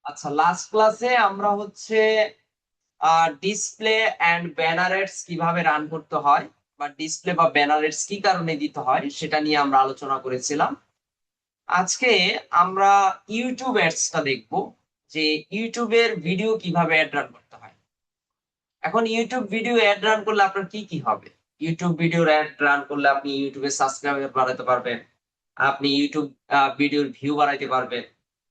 আচ্ছা, লাস্ট ক্লাসে আমরা হচ্ছে ডিসপ্লে এন্ড ব্যানার এডস কিভাবে রান করতে হয় বা ডিসপ্লে বা ব্যানার এডস কি কারণে দিতে হয় সেটা নিয়ে আমরা আলোচনা করেছিলাম। আজকে আমরা ইউটিউব অ্যাডসটা দেখব, যে ইউটিউবের ভিডিও কিভাবে অ্যাড রান করতে হয়। এখন ইউটিউব ভিডিও অ্যাড রান করলে আপনার কি কি হবে? ইউটিউব ভিডিও অ্যাড রান করলে আপনি ইউটিউবে সাবস্ক্রাইবার বাড়াতে পারবেন, আপনি ইউটিউব ভিডিওর ভিউ বাড়াইতে পারবেন,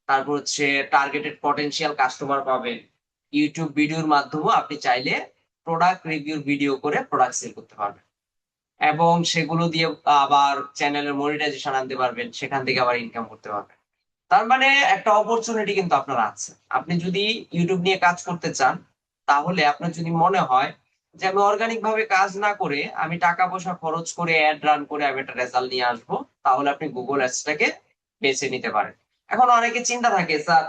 তারপর হচ্ছে টার্গেটেড পটেনশিয়াল কাস্টমার পাবেন। ইউটিউব ভিডিওর মাধ্যমে আপনি চাইলে প্রোডাক্ট রিভিউর ভিডিও করে প্রোডাক্ট সেল করতে পারবেন এবং সেগুলো দিয়ে আবার চ্যানেলের মনিটাইজেশন আনতে পারবেন, সেখান থেকে আবার ইনকাম করতে পারবেন। তার মানে একটা অপরচুনিটি কিন্তু আপনার আছে। আপনি যদি ইউটিউব নিয়ে কাজ করতে চান, তাহলে আপনার যদি মনে হয় যে আমি অর্গানিক ভাবে কাজ না করে আমি টাকা পয়সা খরচ করে অ্যাড রান করে আমি একটা রেজাল্ট নিয়ে আসবো, তাহলে আপনি গুগল অ্যাডসটাকে বেছে নিতে পারেন। এখন অনেকে চিন্তা থাকে, স্যার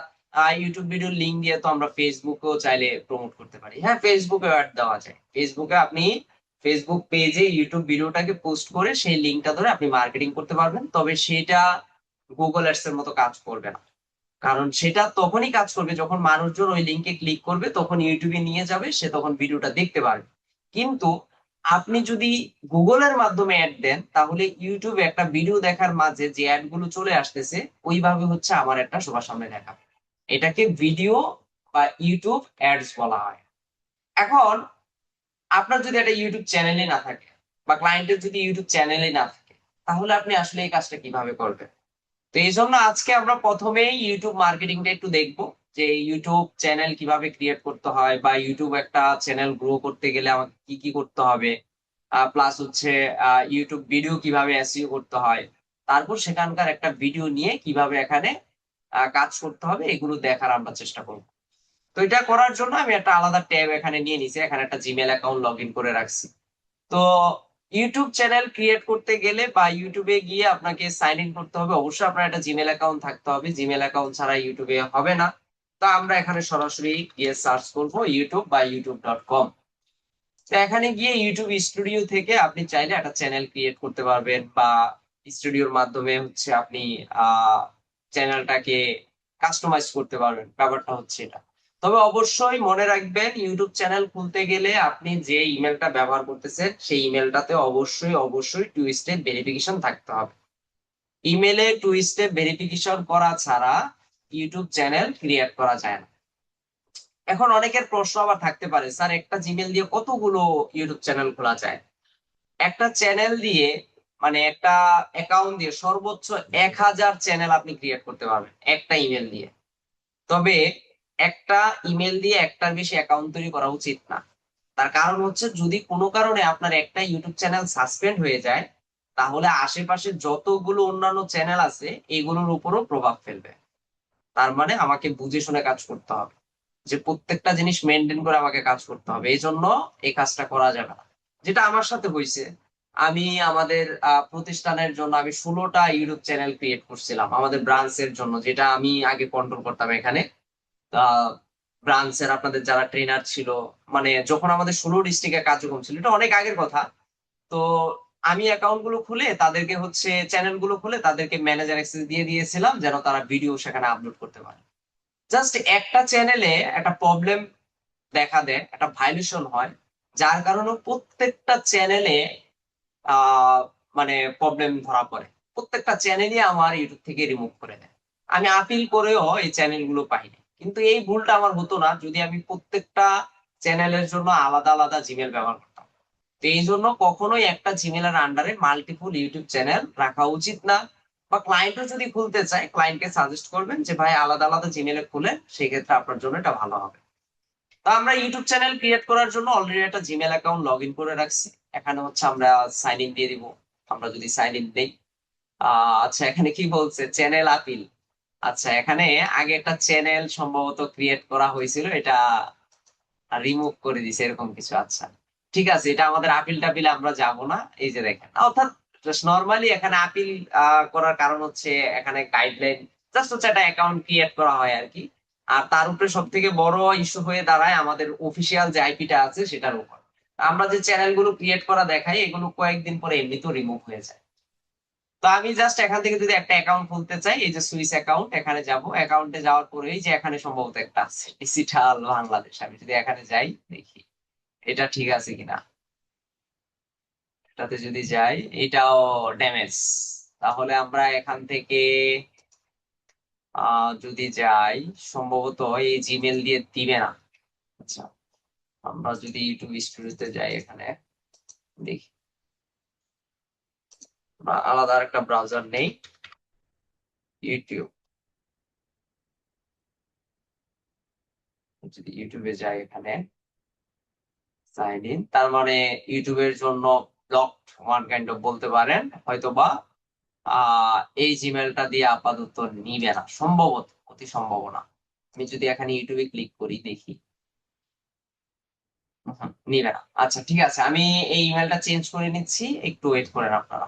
ইউটিউব ভিডিওর লিঙ্ক দিয়ে তো আমরা ফেসবুকেও চাইলে প্রমোট করতে পারি। হ্যাঁ, ফেসবুকে অ্যাড দেওয়া যায়। ফেসবুকে আপনি ফেসবুক পেজে ইউটিউব ভিডিওটাকে পোস্ট করে সেই লিঙ্কটা ধরে আপনি মার্কেটিং করতে পারবেন, তবে সেটা গুগল অ্যাডস এর মতো কাজ করবে না। কারণ সেটা তখনই কাজ করবে যখন মানুষজন ওই লিঙ্কে ক্লিক করবে, তখন ইউটিউবে নিয়ে যাবে, সে তখন ভিডিওটা দেখতে পারবে। কিন্তু আপনি যদি গুগলের মাধ্যমে অ্যাড দেন, তাহলে ইউটিউবে একটা ভিডিও দেখার মাঝে যে অ্যাড গুলো চলে আসতেছে ওইভাবে হচ্ছে আমার একটা সবার সামনে দেখাবে। এটাকে ভিডিও বা ইউটিউব অ্যাডস বলা হয়। এখন আপনার যদি একটা ইউটিউব চ্যানেলই না থাকে বা ক্লায়েন্টের যদি ইউটিউব চ্যানেলই না থাকে, তাহলে আপনি আসলে এই কাজটা কিভাবে করবেন? তো এই জন্য আজকে আমরা প্রথমেই ইউটিউব মার্কেটিংটা একটু দেখবো, যে ইউটিউব চ্যানেল কিভাবে ক্রিয়েট করতে হয় বা ইউটিউব একটা চ্যানেল গ্রো করতে গেলে আমাকে কি কি করতে হবে, প্লাস হচ্ছে ইউটিউব ভিডিও কিভাবে এসইও করতে হয়, তারপর সেখানকার একটা ভিডিও নিয়ে কিভাবে এখানে কাজ করতে হবে, এগুলো দেখার আমরা চেষ্টা করবো। তো এটা করার জন্য আমি একটা আলাদা ট্যাব এখানে নিয়ে নিছি, এখানে একটা জিমেল অ্যাকাউন্ট লগ ইন করে রাখছি। তো ইউটিউব চ্যানেল ক্রিয়েট করতে গেলে বা ইউটিউবে গিয়ে আপনাকে সাইন ইন করতে হবে, অবশ্যই আপনার একটা জিমেল অ্যাকাউন্ট থাকতে হবে, জিমেল অ্যাকাউন্ট ছাড়া ইউটিউবে হবে না। তো আমরা এখানে সরাসরি গিয়ে সার্চ করব ইউটিউব বা ইউটিউব.com। তো এখানে গিয়ে ইউটিউব স্টুডিও থেকে আপনি চাইলে একটা চ্যানেল ক্রিয়েট করতে পারবেন, বা স্টুডিওর মাধ্যমে হচ্ছে আপনি চ্যানেলটাকে কাস্টমাইজ করতে পারবেন। ব্যাপারটা হচ্ছে এটা। তবে অবশ্যই মনে রাখবেন, ইউটিউব চ্যানেল খুলতে গেলে আপনি যে ইমেলটা ব্যবহার করতেছেন সেই ইমেলটাতে অবশ্যই অবশ্যই টু স্টেপ ভেরিফিকেশন থাকতে হবে। ইমেলে টু স্টেপ ভেরিফিকেশন করা ছাড়া ইউটিউব চ্যানেল ক্রিয়েট করা যায় না। এখন অনেকের প্রশ্ন আবার থাকতে পারে, স্যার একটা জিমেল দিয়ে কতগুলো ইউটিউব চ্যানেল খোলা যায়? একটা চ্যানেল দিয়ে, মানে একটা অ্যাকাউন্ট দিয়ে সর্বোচ্চ 1000 চ্যানেল আপনি ক্রিয়েট করতে পারবেন একটা ইমেল দিয়ে। তবে একটা ইমেল দিয়ে একটার বেশি অ্যাকাউন্ট তৈরি করা উচিত না। তার কারণ হচ্ছে, যদি কোনো কারণে আপনার একটা ইউটিউব চ্যানেল সাসপেন্ড হয়ে যায়, তাহলে আশেপাশে যতগুলো অন্যান্য চ্যানেল আছে এগুলোর উপরও প্রভাব ফেলবে। তার মানে আমাকে বুঝে শুনে কাজ করতে হবে, যে প্রত্যেকটা জিনিস মেনটেন করে আমাকে কাজ করতে হবে। এই জন্য এই কাজটা করা যাবে না। যেটা আমার সাথে হয়েছে, আমি আমাদের প্রতিষ্ঠানের জন্য আমি 16টা ইউটিউব চ্যানেল ক্রিয়েট করছিলাম আমাদের ব্রাঞ্চের জন্য, যেটা আমি আগে কন্ট্রোল করতাম এখানে। ব্রাঞ্চের আপনাদের যারা ট্রেনার ছিল, মানে যখন আমাদের 16 ডিস্ট্রিক্টে কার্যক্রম ছিল, এটা অনেক আগের কথা। তো আমি অ্যাকাউন্ট গুলো খুলে তাদেরকে হচ্ছে চ্যানেল গুলো খুলে তাদেরকে ম্যানেজার অ্যাক্সেস দিয়ে দিয়েছিলাম, যেন তারা ভিডিও সেখানে আপলোড করতে পারে। জাস্ট একটা চ্যানেলে একটা প্রবলেম দেখা দেয়, একটা ভাইলেশন হয়, যার কারণে প্রত্যেকটা চ্যানেলে আহ মানে প্রবলেম ধরা পড়ে। প্রত্যেকটা চ্যানেলই আমার ইউটিউব থেকে রিমুভ করে দেয়। আমি আপিল করেও এই চ্যানেলগুলো পাইনি। কিন্তু এই ভুলটা আমার হতো না যদি আমি প্রত্যেকটা চ্যানেলের জন্য আলাদা আলাদা জিমেল ব্যবহার করতাম। তো এই জন্য কখনোই একটা জিমেলের আন্ডারে মাল্টিপল ইউটিউব চ্যানেল রাখা উচিত না। বা ক্লায়েন্টও যদি খুলতে চায়, ক্লায়েন্টকে সাজেস্ট করবেন যে ভাই আলাদা আলাদা জিমেলে খুলে, সেক্ষেত্রে আপনার জন্য এটা ভালো হবে। তো আমরা ইউটিউব চ্যানেল ক্রিয়েট করার জন্য অলরেডি একটা জিমেল অ্যাকাউন্ট লগ ইন করে রাখছি। এখানে হচ্ছে আমরা সাইন ইন দিয়ে দিব। আমরা যদি সাইন ইন দেই, আচ্ছা এখানে কি বলছে, চ্যানেল আপিল। আচ্ছা, এখানে আগে একটা চ্যানেল সম্ভবত ক্রিয়েট করা হয়েছিল, এটা রিমুভ করে দিছে এরকম কিছু। আচ্ছা, ঠিক আছে, এটা আমাদের আপিল টাপিলে আমরা যাব না। এই যে দেখেন, অর্থাৎ নর্মালি এখানে আপিল করার কারণ হচ্ছে এখানে গাইডলাইন, জাস্ট হচ্ছে একটা অ্যাকাউন্ট ক্রিয়েট করা হয় আর কি। আর তার উপরে সব থেকে বড় ইস্যু হয়ে দাঁড়ায় আমাদের অফিসিয়াল যে আইপিটা আছে সেটার উপর। আমরা যে চ্যানেল গুলো ক্রিয়েট করা দেখাই, এগুলো কয়েকদিন পরে এমনিতেও রিমুভ হয়ে যায়। তো আমি জাস্ট এখান থেকে যদি একটা অ্যাকাউন্ট খুলতে চাই, এই যে সুইস অ্যাকাউন্ট, এখানে যাব, অ্যাকাউন্টে যাওয়ার পরে এই যে এখানে সম্ভবত একটা আছে ডিজিটাল বাংলাদেশ, আমি যদি এখানে যাই দেখি এটা ঠিক আছে কিনা। এটাতে যদি যাই এটাও ড্যামেজ, তাহলে আমরা এখান থেকে যদি যাই সম্ভবত এই জিমেল দিয়ে দিবে না। আচ্ছা, আমরা যদি ইউটিউব স্টুডিওতে যাই, এখানে দেখি আলাদা একটা ব্রাউজার নেই, ইউটিউব, যদি ইউটিউবে যাই এখানে সাইন ইন, তার মানে ইউটিউবের জন্য ব্লকড ওয়ান কাইন্ড অফ বলতে পারেন, হয়তোবা এই জিমেলটা দিয়ে আপাতত নিবে না সম্ভবত, অতি সম্ভাবনা। আমি যদি এখানে ইউটিউবে ক্লিক করি দেখি, নিবে না। আচ্ছা ঠিক আছে, আমি এই ইমেলটা চেঞ্জ করে নিচ্ছি, একটু ওয়েট করেন আপনারা,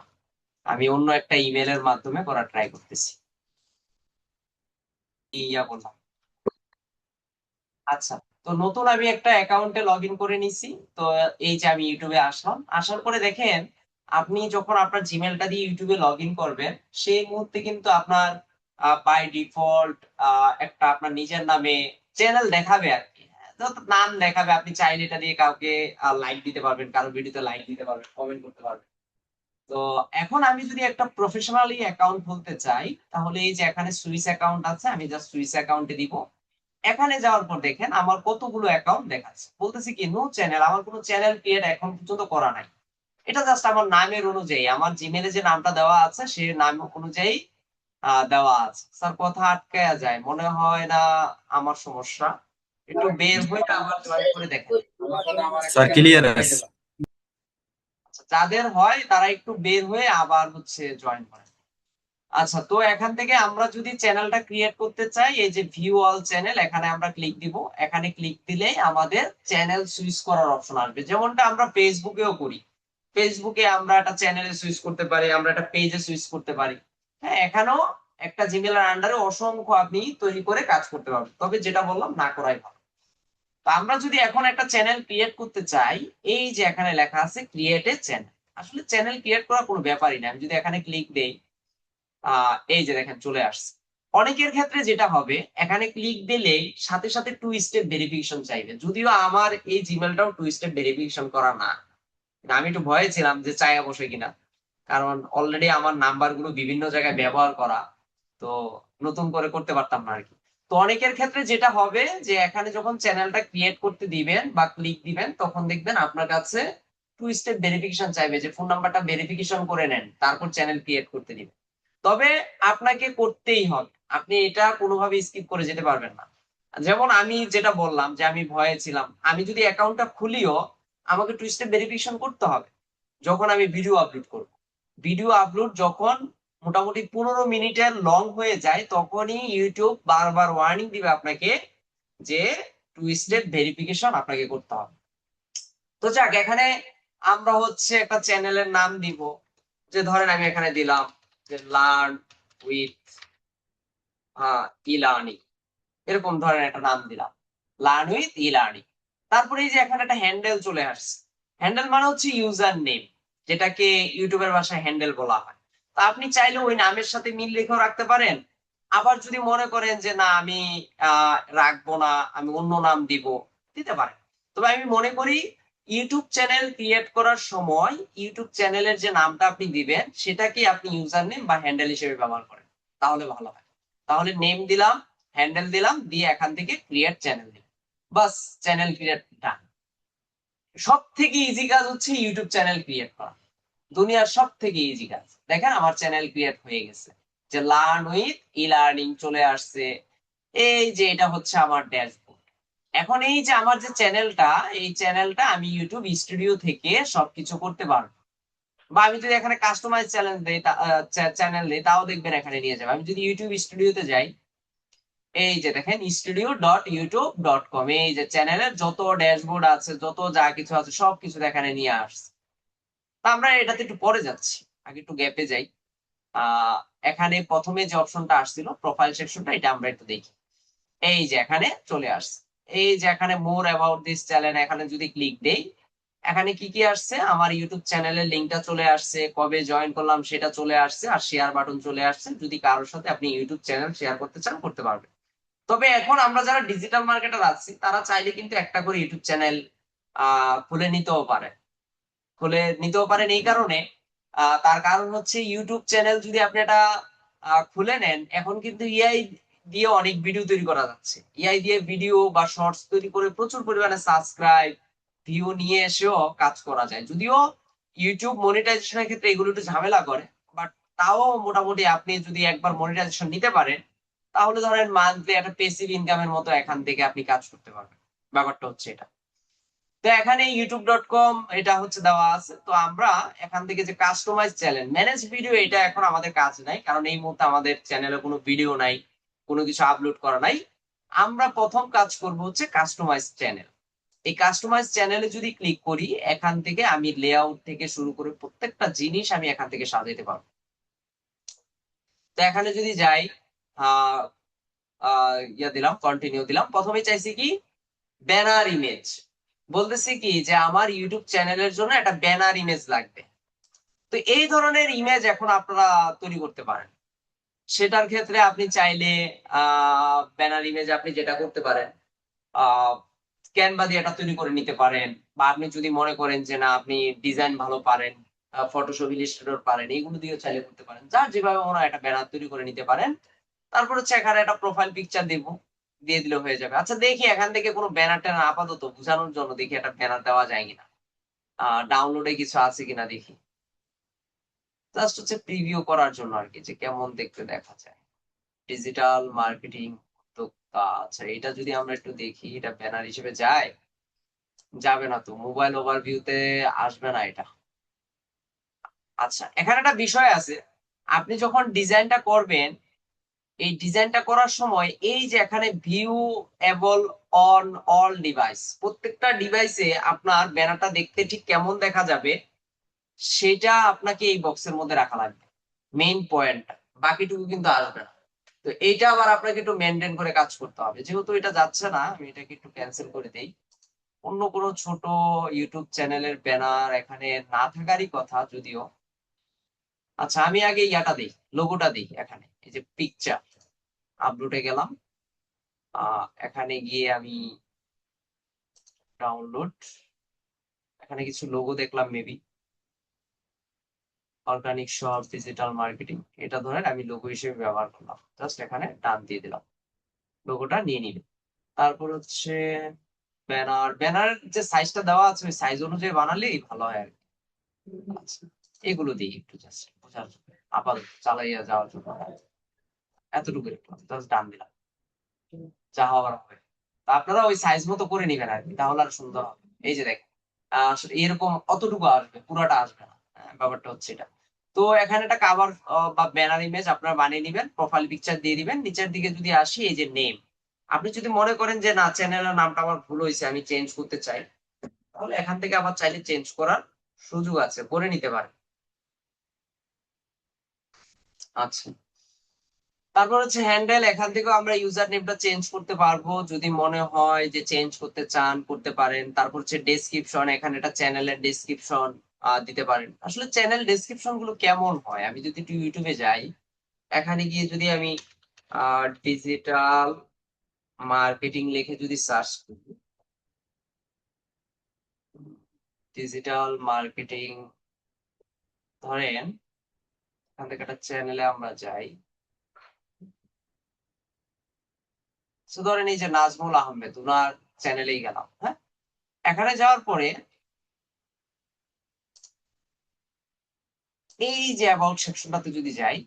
আমি অন্য একটা ইমেলের মাধ্যমে করা ট্রাই করতেছি। ইয়া বললাম। আচ্ছা, তো নতুন আমি একটা অ্যাকাউন্টে লগ ইন করে নিছি। তো এই যে আমি ইউটিউবে আসলাম, আসার পরে দেখেন আপনি যখন আপনার জিমেলটা দিয়ে ইউটিউবে লগ ইন করবেন, সেই মুহূর্তে কিন্তু আপনার বাই ডিফল্ট একটা আপনার নিজের নামে চ্যানেল দেখাবে আর কি। যত নাম দেখাবে, আপনি চাইলে এটা দিয়ে কাউকে লাইক দিতে পারবেন, কারো ভিডিওতে লাইক দিতে পারবেন, কমেন্ট করতে পারবেন। তো এখন আমি যদি একটা প্রফেশনালি অ্যাকাউন্ট খুলতে চাই, তাহলে এই যে এখানে সুইস অ্যাকাউন্ট আছে, আমি জাস্ট সুইস অ্যাকাউন্টে দিব। এখানে যাওয়ার পর দেখেন আমার কতগুলো অ্যাকাউন্ট দেখাচ্ছে, বলতেছে কি নো চ্যানেল, আমার কোনো চ্যানেল ক্রিয়েট এখন পর্যন্ত করা নাই। এটা জাস্ট আমার নামের অনুযায়ী, আমার জিমেলে যে নামটা দেওয়া আছে সেই নাম অনুযায়ী দেওয়া আছে। স্যার কথা আটকায়া যায় মনে হয় না, আমার সমস্যা, একটু বের হয়ে আবার জয়েন করে দেখেন। স্যার ক্লিয়ার আছে। আচ্ছা, যাদের হয় তারা একটু বের হয়ে আবার হচ্ছে জয়েন করে। আচ্ছা, তো এখান থেকে আমরা যদি চ্যানেলটা ক্রিয়েট করতে চাই, এই যে ভিউ অল চ্যানেল, এখানে আমরা ক্লিক দিব। এখানে ক্লিক দিলেই আমাদের চ্যানেল সুইচ করার অপশন আসবে, যেমনটা আমরা ফেসবুকেও করি। ফেসবুকে আমরা একটা চ্যানেলে সুইচ করতে পারি, আমরা একটা পেজে সুইচ করতে পারি। হ্যাঁ, এখানেও একটা জিমেলের আন্ডারে অসংখ্য আপনি তৈরি করে কাজ করতে পারবেন, তবে যেটা বললাম না করাই ভালো। তো আমরা যদি এখন একটা চ্যানেল ক্রিয়েট করতে চাই, এই যে এখানে লেখা আছে ক্রিয়েট এ চ্যানেল, আসলে চ্যানেল ক্রিয়েট করার কোনো ব্যাপারই না। আমি যদি এখানে ক্লিক দেই, এই যে দেখেন চলে আসছে। অনেকের ক্ষেত্রে যেটা হবে, এখানে ক্লিক দিলেই সাথে সাথে টু স্টেপ ভেরিফিকেশন চাইবে, যদিও আমার এই জিমেলটাও টু স্টেপ ভেরিফিকেশন করা না। আমি একটু ভয়ে ছিলাম যে চাইয়া বসে কিনা, কারণ অলরেডি আমার নাম্বার গুলো বিভিন্ন জায়গায় ব্যবহার করা, তো নতুন করে করতে পারতাম না আর কি। তো অনেকের ক্ষেত্রে যেটা হবে যে এখানে যখন চ্যানেলটা ক্রিয়েট করতে দিবেন বা ক্লিক দিবেন, তখন দেখবেন আপনার কাছে টু স্টেপ ভেরিফিকেশন চাইবে, যে ফোন নাম্বারটা ভেরিফিকেশন করে নেন, তারপর চ্যানেল ক্রিয়েট করতে দিবেন। তবে আপনাকে করতেই হবে, আপনি এটা কোনোভাবে স্কিপ করে যেতে পারবেন না। যেমন আমি যেটা বললাম যে আমি ভয়ে ছিলাম, আমি যদি অ্যাকাউন্টটা খুলিও আমাকে টু স্টেপ ভেরিফিকেশন করতে হবে। যখন আমি ভিডিও আপলোড করব, ভিডিও আপলোড যখন মোটামুটি 15 মিনিটের লং হয়ে যায়, তখনই ইউটিউব বারবার ওয়ার্নিং দিবে আপনাকে যে টু স্টেপ ভেরিফিকেশন আপনাকে করতে হবে। তো যাক, এখানে আমরা হচ্ছে একটা চ্যানেলের নাম দিব, যে ধরেন আমি এখানে দিলাম যে লার্ন উইথ ই লার্নিং, এরকম ধরেন একটা নাম দিলাম, লার্ন উইথ ই লার্নিং। তারপরে এই যে এখানে একটা হ্যান্ডেল চলে আসছে। হ্যান্ডেল মানে হচ্ছে ইউজার নেম, যেটাকে ইউটিউবের ভাষায় হ্যান্ডেল বলা হয়। তা আপনি চাইলে ওই নামের সাথে মিল রেখেও রাখতে পারেন। আবার যদি মনে করেন যে না আমি রাখবো না, আমি অন্য নাম দিব, দিতে পারেন। তবে আমি মনে করি ইউটিউব চ্যানেল ক্রিয়েট করার সময় ইউটিউব চ্যানেলের যে নামটা আপনি দিবেন সেটাকে আপনি ইউজার নেম বা হ্যান্ডেল হিসেবে ব্যবহার করেন, তাহলে ভালো হয়। তাহলে নেম দিলাম, হ্যান্ডেল দিলাম, দিয়ে এখান থেকে ক্রিয়েট চ্যানেল দিলাম, বাস, চ্যানেল ক্রিয়েট ডান। সব থেকে ইজি কাজ হচ্ছে ইউটিউব চ্যানেল ক্রিয়েট করা, দুনিয়ার সব থেকে ইজি কাজ। দেখেন আমার চ্যানেল ক্রিয়েট হয়ে গেছে, যে লার্ন উইথ ই লার্নিং চলে আসছে। এই যে এটা হচ্ছে আমার ড্যাশবোর্ড। এখন এই যে আমার যে চ্যানেলটা, এই চ্যানেলটা আমি ইউটিউব স্টুডিও থেকে সবকিছু করতে পারবো। বা আমি যদি এখানে কাস্টমাইজ চ্যানেল দেই, চ্যানেল দেই, তাও দেখবেন এখানে নিয়ে যাবে। আমি যদি ইউটিউব স্টুডিওতে যাই, এই যে দেখেন studio.youtube.com, এই যে চ্যানেলের যত ড্যাশবোর্ড আছে, যত যা কিছু আছে সবকিছু এখানে নিয়ে আসছে। তা আমরা এটাতে একটু পরে যাচ্ছি, আগে একটু গ্যাপে যাই। আহ এখানে প্রথমে যে অপশনটা আসছিল প্রোফাইল সেকশনটা, এটা আমরা একটু দেখি। এই যে এখানে চলে আসছে, এই যে এখানে মোর অ্যাবাউট দিস চ্যানেল, এখানে যদি ক্লিক দেই, এখানে কি কি আসছে, আমার ইউটিউব চ্যানেলের লিঙ্কটা চলে আসছে, কবে জয়েন করলাম সেটা চলে আসছে, আর শেয়ার বাটন চলে আসছে। যদি কারোর সাথে আপনি ইউটিউব চ্যানেল শেয়ার করতে চান করতে পারবেন। তবে এখন আমরা যারা ডিজিটাল মার্কেটার আছি তারা চাইলে কিন্তু একটা করে ইউটিউব চ্যানেল খুলে নিতেও পারে। খুলে নিতেও পারেন এই কারণে, তার কারণ হচ্ছে ইউটিউব চ্যানেল যদি আপনি এটা খুলে নেন, এখন কিন্তু এআই দিয়ে অনেক ভিডিও তৈরি করা যাচ্ছে। এআই দিয়ে ভিডিও বা শর্টস তৈরি করে প্রচুর পরিমাণে সাবস্ক্রাইব ভিউ নিয়ে এসেও কাজ করা যায়। যদিও ইউটিউব মনিটাইজেশনের ক্ষেত্রে এগুলো একটু ঝামেলা করে, বাট তাও মোটামুটি আপনি যদি একবার মনিটাইজেশন নিতে পারেন, তাহলে ধরেন মান্থলি একটা প্যাসিভ ইনকামের মতো এখান থেকে আপনি কাজ করতে পারবেন। ব্যাপারটা হচ্ছে এটা। তো এখানে youtube.com এটা হচ্ছে দেওয়া আছে। তো আমরা এখান থেকে যে কাস্টমাইজ চ্যানেল ম্যানেজ ভিডিও, এটা এখন আমাদের কাজ নাই, কারণ এই মুহূর্তে আমাদের চ্যানেলে কোনো ভিডিও নাই, কোনো কিছু আপলোড করা নাই। আমরা প্রথম কাজ করব হচ্ছে কাস্টমাইজ চ্যানেল। এই কাস্টমাইজ চ্যানেলে যদি ক্লিক করি, এখান থেকে আমি লেআউট থেকে শুরু করে প্রত্যেকটা জিনিস আমি এখান থেকে সাজাতে পারবো। তো এখানে যদি যাই, আহ ইয়া দিলাম, কন্টিনিউ দিলাম। প্রথমে চাইছি কি, ব্যানার ইমেজ। বলতেছি কি যে আমার ইউটিউব চ্যানেলের জন্য একটা ব্যানার ইমেজ লাগবে। তো এই ধরনের ইমেজ এখন আপনারা তৈরি করতে পারেন। সেটার ক্ষেত্রে আপনি চাইলে ব্যানার ইমেজ আপনি যেটা করতে পারেন, আহ ক্যানভা দিয়ে এটা তৈরি করে নিতে পারেন। বা আপনি যদি মনে করেন যে না আপনি ডিজাইন ভালো পারেন, ফটোশপ ইলাস্ট্রেটর পারেন, এইগুলো দিয়ে চাইলে করতে পারেন। যার যেভাবে মনে হয় একটা ব্যানার তৈরি করে নিতে পারেন। তারপর হচ্ছে এখানে একটা প্রোফাইল পিকচার দিব, দিয়ে দিলে হয়ে যাবে। আচ্ছা দেখি এখান থেকে কোনো ব্যানার ট্যানার আপাতত বোঝানোর জন্য দেখি একটা ব্যানার দেওয়া যায় কিনা, ডাউনলোডে কিছু আছে কিনা দেখি। জাস্ট হচ্ছে প্রিভিউ করার জন্য আর কি, যে কেমন দেখতে দেখা যায়। ডিজিটাল মার্কেটিং উদ্যোক্তা, আচ্ছা এটা যদি আমরা একটু দেখি, এটা ব্যানার হিসেবে যায়, যাবে না তো, মোবাইল ওভারভিউতে আসবে না এটা। আচ্ছা এখানে একটা বিষয় আছে, আপনি যখন ডিজাইনটা করবেন, এই ডিজাইনটা করার সময় এই যে এখানে view able on all device, প্রত্যেকটা ডিভাইসে আপনার ব্যানারটা দেখতে ঠিক কেমন দেখা যাবে সেটা আপনাকে এই বক্সের মধ্যে রাখা লাগবে, মেইন পয়েন্ট। বাকিটুকু কিন্তু আসবে না। তো এইটা আবার আপনাকে একটু মেনটেন করে কাজ করতে হবে। যেহেতু এটা যাচ্ছে না, আমি এটাকে একটু ক্যান্সেল করে দেই। অন্য কোনো ছোট ইউটিউব চ্যানেলের ব্যানার এখানে না থাকারই কথা যদিও। আচ্ছা আমি আগে ইয়াটা দিই, লোগোটা দিই। এখানে এই যে পিকচার আপলোডে গেলাম, এখানে গিয়ে আমি ডাউনলোড, এখানে কিছু লোগো দেখলাম maybe, organic shop, digital marketing, এটা ধরেন আমি লোগো হিসেবে ব্যবহার করলাম। জাস্ট এখানে টান দিয়ে দিলাম, লোগোটা নিয়ে নিবে। তারপর হচ্ছে ব্যানার, ব্যানার যে সাইজটা দেওয়া আছে ওই সাইজ অনুযায়ী বানালেই ভালো হয় আর কি। আচ্ছা এগুলো দিই একটু জাস্ট বোঝার জন্য, আপাতত চালাইয়া যাওয়ার জন্য এতটুকু রাখলাম, জাস্ট ডান দিলাম, যা হওয়ার হবে। তা আপনারা ওই সাইজ মতো করে নিবেন আর কি, তাহলে আর সুন্দর হবে। এই যে দেখেন, এরকম অতটুকু আসবে, পুরাটা আসবে না। ব্যাপারটা হচ্ছে এটা। তো এখানে একটা কাভার বা ব্যানার ইমেজ আপনারা বানিয়ে নিবেন, প্রোফাইল পিকচার দিয়ে দিবেন। নিচের দিকে যদি আসি, এই যে নেম, আপনি যদি মনে করেন যে না চ্যানেলের নামটা আমার ভুল হয়েছে, আমি চেঞ্জ করতে চাই, তাহলে এখান থেকে আবার চাইলে চেঞ্জ করার সুযোগ আছে, করে নিতে পারেন। আচ্ছা তারপর হচ্ছে হ্যান্ডেল, এখান থেকেও আমরা ইউজার নেমটা চেঞ্জ করতে পারবো যদি মনে হয় যে চেঞ্জ করতে চান, করতে পারেন। তারপর হচ্ছে ডেসক্রিপশন, এখানে একটা চ্যানেলের ডেসক্রিপশন দিতে পারেন। আসলে চ্যানেল ডেসক্রিপশন গুলো কেমন হয়, আমি যদি একটু ইউটিউবে যাই, এখানে গিয়ে যদি আমি ডিজিটাল মার্কেটিং লিখে যদি সার্চ করি, ডিজিটাল মার্কেটিং ধরেন, এখান থেকে একটা চ্যানেলে আমরা যাই। তো ধরেন এই যে নাজমুল আহমেদ, ওনার চ্যানেলেই গেলাম। হ্যাঁ, এখানে যাওয়ার পরে এই যে অ্যাবাউট সেকশনটাতে যদি যাই,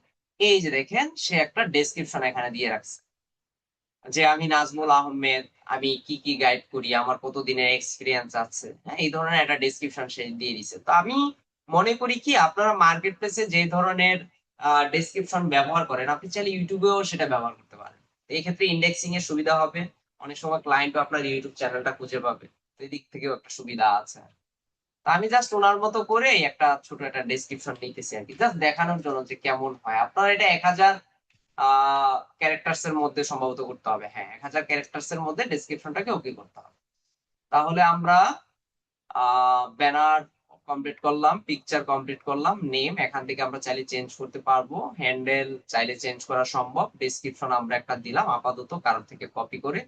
এই যে দেখেন সে একটা ডেসক্রিপশন এখানে দিয়ে রাখছে, যে আমি নাজমুল আহমেদ, আমি কি কি গাইড করি, আমার কত দিনের এক্সপিরিয়েন্স আছে। হ্যাঁ, এই ধরনের একটা ডেসক্রিপশন সে দিয়ে দিছে। তো আমি মনে করি কি, আপনারা মার্কেট প্লেসে যে ধরনের ডেসক্রিপশন ব্যবহার করেন, আপনি চাইলে ইউটিউবেও সেটা ব্যবহার করতে পারেন। তো এই ক্ষেত্রে ইন্ডেক্সিং এর সুবিধা হবে, অনেক সময় ক্লায়েন্টও আপনার ইউটিউব চ্যানেলটা খুঁজে পাবে। তো এই দিক থেকেও একটা সুবিধা আছে। তো আমি জাস্ট ওনার মতো করে একটা ছোট একটা ডেসক্রিপশন নিতেছি আর কি, জাস্ট দেখানোর জন্য যে কেমন হয়। আপনার এটা 1000 ক্যারেক্টার্স এর মধ্যে সম্ভবত করতে হবে। হ্যাঁ, 1000 ক্যারেক্টার্স এর মধ্যে ডেসক্রিপশনটাকে ওকে করতে হবে। তাহলে আমরা ব্যানার কমপ্লিট করলাম, পিকচার কমপ্লিট করলাম, নেম এখান থেকে আমরা চাইলে চেঞ্জ করতে পারবো, হ্যান্ডেল চাইলে চেঞ্জ করা সম্ভব, ডেসক্রিপশন আমরা একটা দিলাম আপাতত কারোর থেকে কপি করে।